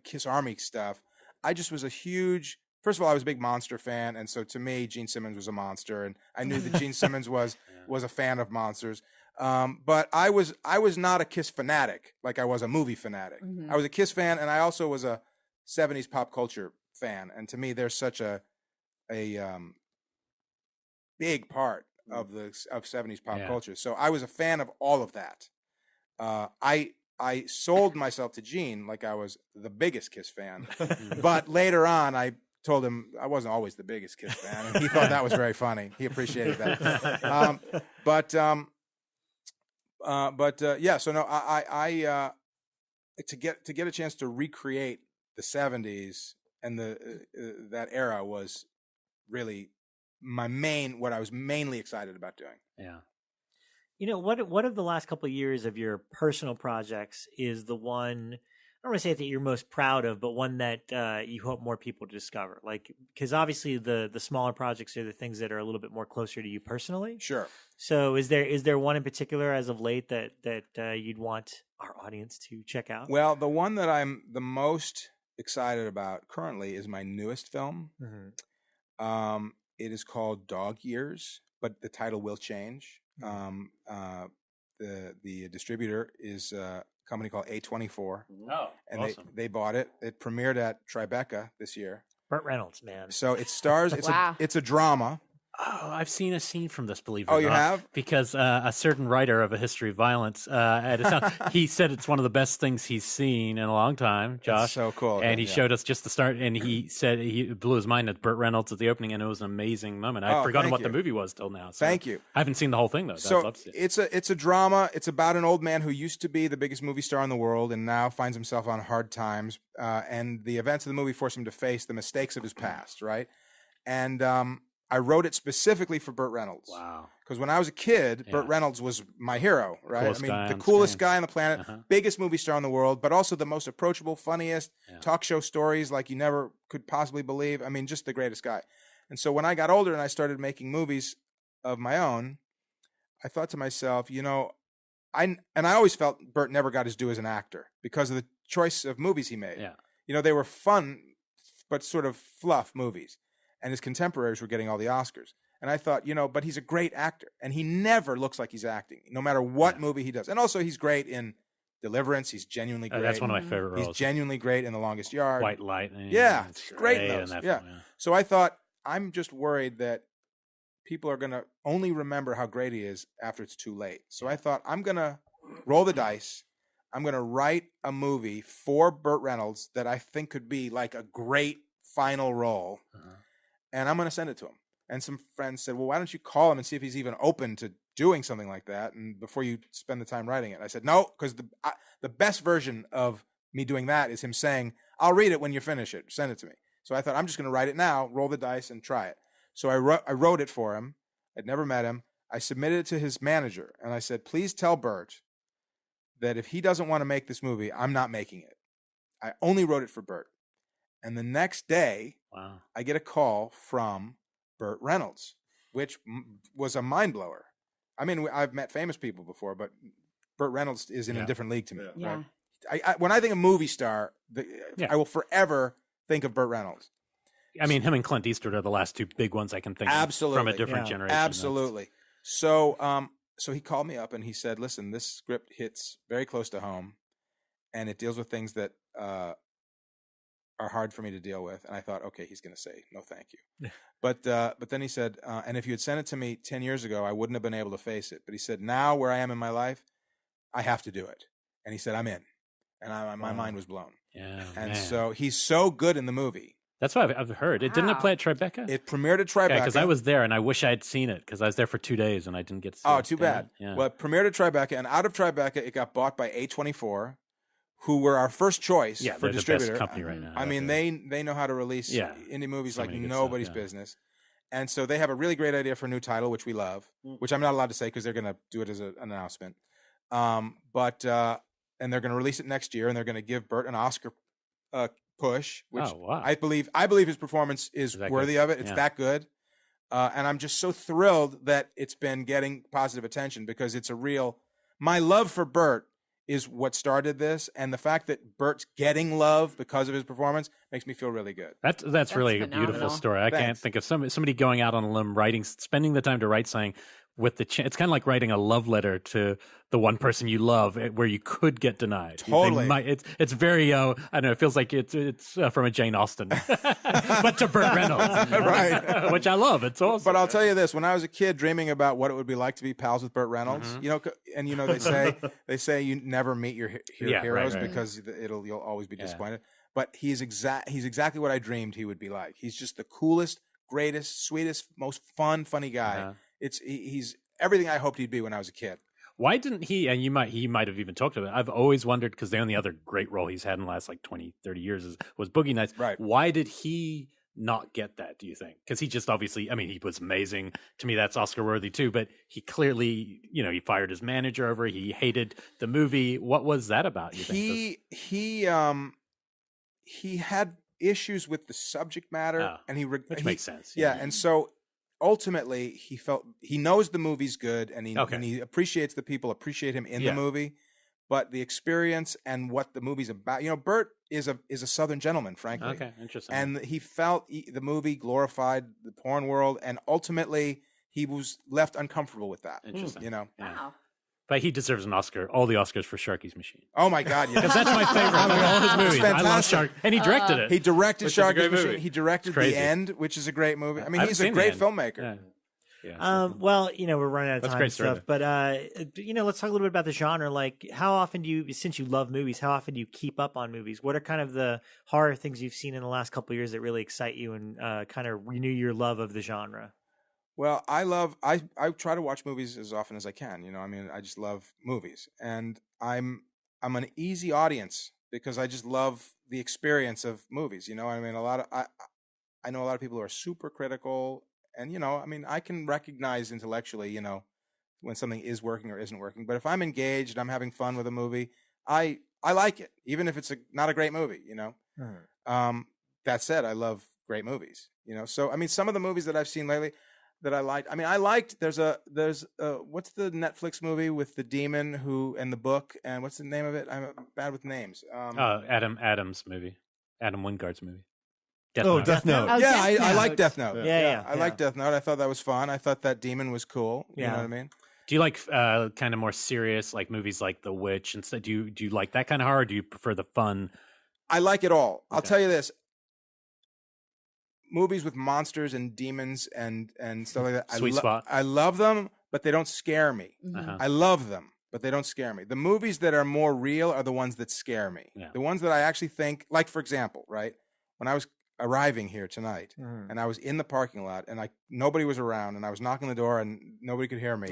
Kiss Army stuff. I just was a huge. First of all, I was a big Monster fan, and so to me, Gene Simmons was a monster, and I knew that Gene Simmons was a fan of monsters. But I was not a Kiss fanatic like I was a movie fanatic. I was a Kiss fan, and I also was a 70s pop culture fan. And to me, there's such a big part of 70s pop culture. So I was a fan of all of that. I sold myself to Gene like I was the biggest Kiss fan, but later on I told him I wasn't always the biggest Kiss fan, and he thought that was very funny. He appreciated that. Yeah. So no, I to get a chance to recreate the 70s and that era was really what I was mainly excited about doing. Yeah. What of the last couple of years of your personal projects is the one, I don't want to say that you're most proud of, but one that you hope more people to discover? Like, because obviously the smaller projects are the things that are a little bit more closer to you personally. Sure. So is there one in particular as of late that you'd want our audience to check out? Well, the one that I'm the most excited about currently is my newest film. It is called Dog Years, but the title will change. The distributor is a company called A24. Oh, and awesome. they bought it. It premiered at Tribeca this year. Burt Reynolds, man. So it stars. It's a drama. Oh, I've seen a scene from this, believe it Oh, or you not. have? Because a certain writer of A History of Violence, he said it's one of the best things he's seen in a long time, Josh. It's so cool. And he showed us just the start, and he said it blew his mind at Burt Reynolds at the opening, and it was an amazing moment. I'd forgotten what the movie was till now. So Thank you. I haven't seen the whole thing, though. So it's a drama. It's about an old man who used to be the biggest movie star in the world and now finds himself on hard times. And the events of the movie force him to face the mistakes of his past, right? And I wrote it specifically for Burt Reynolds. Wow. Because when I was a kid, Burt Reynolds was my hero, right? Coolest I mean, guy the on coolest screen. guy on the planet, biggest movie star in the world, but also the most approachable, funniest, talk show stories like you never could possibly believe. I mean, just the greatest guy. And so when I got older and I started making movies of my own, I thought to myself, you know, I always felt Burt never got his due as an actor because of the choice of movies he made. Yeah. You know, they were fun, but sort of fluff movies. And his contemporaries were getting all the Oscars. And I thought, you know, but he's a great actor. And he never looks like he's acting, no matter what movie he does. And also, he's great in Deliverance. He's genuinely great. That's one of my favorite roles. He's genuinely great in The Longest Yard. White Lightning. Yeah, it's great in those. That Yeah. film, So I thought, I'm just worried that people are going to only remember how great he is after it's too late. So I thought, I'm going to roll the dice. I'm going to write a movie for Burt Reynolds that I think could be like a great final role. And I'm going to send it to him. And some friends said, well, why don't you call him and see if he's even open to doing something like that, and before you spend the time writing it. I said, no, because the best version of me doing that is him saying, I'll read it when you finish it. Send it to me. So I thought, I'm just going to write it now, roll the dice, and try it. So I wrote it for him. I'd never met him. I submitted it to his manager, and I said, please tell Burt that if he doesn't want to make this movie, I'm not making it. I only wrote it for Burt. And the next day, I get a call from Burt Reynolds, which was a mind blower. I mean, I've met famous people before, but Burt Reynolds is in a different league to me. Yeah. Right? When I think of movie star, I will forever think of Burt Reynolds. I mean, him and Clint Eastwood are the last two big ones I can think of from a different generation. Absolutely. So he called me up and he said, listen, this script hits very close to home, and it deals with things that are hard for me to deal with. And I thought, okay, he's going to say no, thank you. But then he said, and if you had sent it to me 10 years ago, I wouldn't have been able to face it. But he said, now where I am in my life, I have to do it. And he said, I'm in. And my mind was blown. Yeah, and so he's so good in the movie. That's what I've heard. It didn't it play at Tribeca? It premiered at Tribeca. Because I was there, and I wish I had seen it, because I was there for 2 days, and I didn't get to see it. Oh, too bad. Yeah. Well, it premiered at Tribeca, and out of Tribeca, it got bought by A24, who were our first choice for distributor. The best company right now. I mean, they know how to release indie movies like nobody's business. And so they have a really great idea for a new title, which we love, which I'm not allowed to say because they're going to do it as an announcement. And they're going to release it next year, and they're going to give Burt an Oscar push, which I believe his performance is worthy of it. It's that good. And I'm just so thrilled that it's been getting positive attention, because it's my love for Burt is what started this, and the fact that Burt's getting love because of his performance makes me feel really good. That's really phenomenal. A beautiful story. I can't think of somebody going out on a limb, spending the time to write something with it's kind of like writing a love letter to the one person you love, where you could get denied. Totally. It's very I don't know. It feels like it's from a Jane Austen, but to Burt Reynolds, right? Which I love. It's awesome. But I'll tell you this: when I was a kid, dreaming about what it would be like to be pals with Burt Reynolds, they say you never meet your heroes because you'll always be disappointed. But he's exactly what I dreamed he would be like. He's just the coolest, greatest, sweetest, most funny guy. He's everything I hoped he'd be when I was a kid. Why didn't he, and he might have even talked about it, I've always wondered, because the only other great role he's had in the last like 20, 30 years was Boogie Nights. Right. Why did he not get that, do you think? Because he just obviously, I mean, he was amazing. To me, that's Oscar worthy too, but he clearly, he fired his manager over, he hated the movie. What was that about, you think? He had issues with the subject matter, and which makes sense. Yeah, and so ultimately, he knows the movie's good, and he appreciates the people appreciate him in the movie, but the experience and what the movie's about. Burt is a Southern gentleman, frankly. Okay, interesting. And he felt the movie glorified the porn world, and ultimately he was left uncomfortable with that. Interesting. Wow. But he deserves an Oscar, all the Oscars for Sharky's Machine. Oh my God! Because that's my favorite of all his movies. I love Shark, and he directed it. He directed Sharky's Machine. Movie. He directed The End, which is a great movie. I mean, he's a great filmmaker. Yeah. Well, we're running out of That's time and great stuff, but let's talk a little bit about the genre. Like, how often since you love movies, how often do you keep up on movies? What are kind of the horror things you've seen in the last couple of years that really excite you and kind of renew your love of the genre? Well, I try to watch movies as often as I can. I just love movies, and I'm an easy audience because I just love the experience of movies. I know a lot of people who are super critical. And, I can recognize intellectually, when something is working or isn't working. But if I'm engaged, I'm having fun with a movie, I like it, even if it's not a great movie, That said, I love great movies, So, some of the movies that I've seen lately that I liked, I liked, there's what's the Netflix movie with the demon and the book, and what's the name of it? I'm bad with names. Adam's movie. Adam Wingard's movie. Death Note. Oh, Death I like Death Note. Yeah. I like Death Note. I thought that was fun. I thought that demon was cool. You know what I mean? Do you like kind of more serious, like movies like The Witch and stuff? Do you like that kind of horror? Or do you prefer the fun? I like it all. I'll tell you this: movies with monsters and demons and stuff like that. Sweet spot. I love them, but they don't scare me. I love them, but they don't scare me. The movies that are more real are the ones that scare me. Yeah. The ones that I actually think, like for example, right when I was arriving here tonight, and I was in the parking lot, and nobody was around, and I was knocking the door, and nobody could hear me.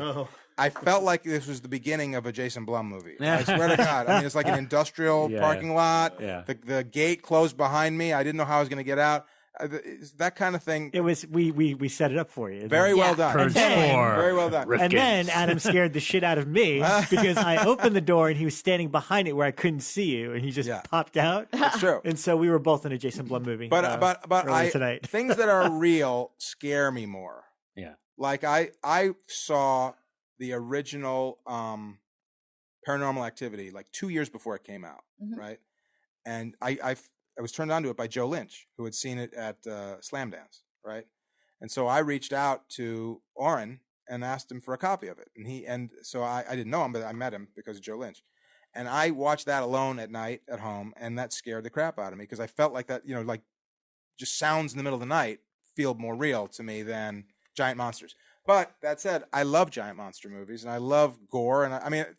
I felt like this was the beginning of a Jason Blum movie. I swear to God. It's like an industrial parking lot. Yeah. The gate closed behind me. I didn't know how I was going to get out. That kind of thing. It was we set it up for you. Very well done. Purge 4. Very well done. And then Adam scared the shit out of me because I opened the door and he was standing behind it where I couldn't see you, and he just popped out. That's true. And so we were both in a Jason Blum movie. But tonight. Things that are real scare me more. Yeah. Like I saw the original Paranormal Activity like 2 years before it came out, right? And I was turned on to it by Joe Lynch, who had seen it at Slam Dance, right? And so I reached out to Oren and asked him for a copy of it. And so I didn't know him, but I met him because of Joe Lynch. And I watched that alone at night at home, and that scared the crap out of me because I felt like that, like just sounds in the middle of the night feel more real to me than giant monsters. But that said, I love giant monster movies, and I love gore. And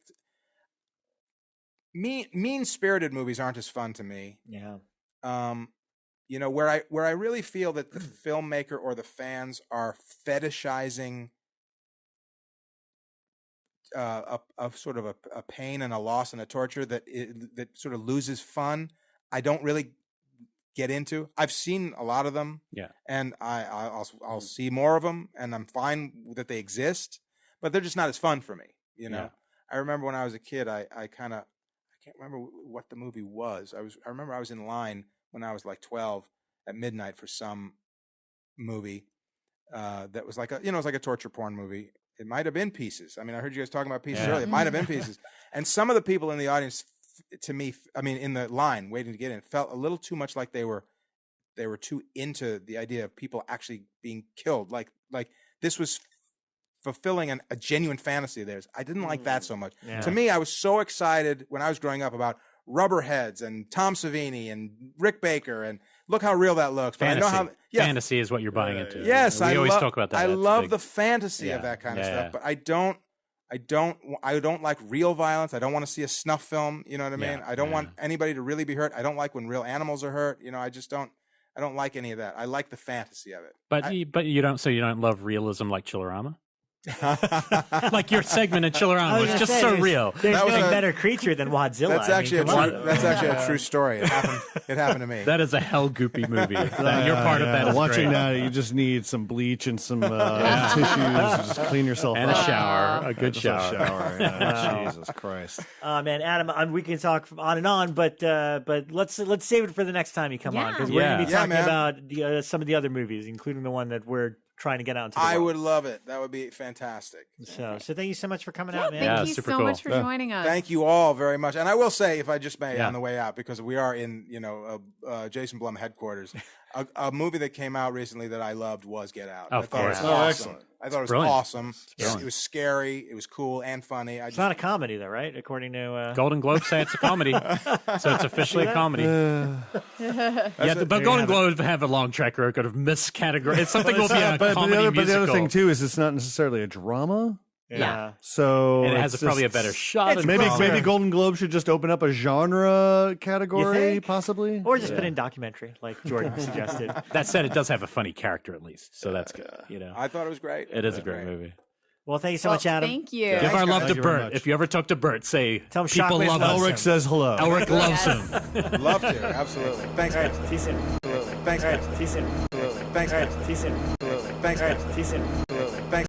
mean-spirited movies aren't as fun to me. Yeah. Where I really feel that the filmmaker or the fans are fetishizing a sort of a pain and a loss and a torture that sort of loses fun. I don't really get into. I've seen a lot of them, and I'll see more of them, and I'm fine that they exist, but they're just not as fun for me. I remember when I was a kid, I can't remember what the movie was. I remember I was in line when I was like 12 at midnight for some movie that was like it was like a torture porn movie. It might have been Pieces. I heard you guys talking about Pieces earlier. It might have been Pieces. And some of the people in the audience, to me, in the line waiting to get in, felt a little too much like they were too into the idea of people actually being killed. Like this was fulfilling a genuine fantasy of theirs. I didn't like that so much. Yeah. To me, I was so excited when I was growing up about Rubberheads and Tom Savini and Rick Baker, and look how real that looks. But fantasy. I know how fantasy is what you're buying into. Yes, we always talk about that. I love the fantasy of that kind of stuff, but I don't like real violence. I don't want to see a snuff film. You know what I mean? I don't want anybody to really be hurt. I don't like when real animals are hurt. I just don't. I don't like any of that. I like the fantasy of it. But you don't. So you don't love realism like Chillerama? Like your segment in Chillerama was just so real. There's no better creature than Godzilla. That's actually a true story. It happened to me. That is a hell goopy movie. You're part of that. Watching that, you just need some bleach and some tissues. Just clean yourself and up. A shower, a good shower. Jesus Christ. Man, Adam, we can talk on and on, but let's save it for the next time you come on, because we're going to be talking about some of the other movies, including the one that we're trying to get out into the world. would love it. That would be fantastic. So thank you so much for coming out, man. Thank you so much for joining us. Thank you all very much. And I will say, if I just may, on the way out, because we are in Jason Blum headquarters, a movie that came out recently that I loved was Get Out. Of course. Awesome. I thought it was brilliant. awesome. It was scary. It was cool and funny. It's not a comedy, though, right? According to Golden Globes say it's a comedy, so it's officially a comedy. But Golden Globes have a long track record of miscategorizing. It's something will be a comedy musical. But the other thing too is it's not necessarily a drama. Yeah. So and it has probably a better shot. Maybe Golden Globe should just open up a genre category, possibly, or just put in documentary, like Jordan suggested. That said, it does have a funny character at least, so that's good. I thought it was great. It is a great movie. Well, thank you so much, Adam. Thank you. Give our love to Burt. If you ever talk to Burt, say Tell him people love us. Elric says hello. Elric loves him. Love to, absolutely. Thanks, guys. See you soon. Thanks, guys. See you soon. Thanks, guys. See you soon. Thanks, guys. See you soon. Thanks, guys. See you soon.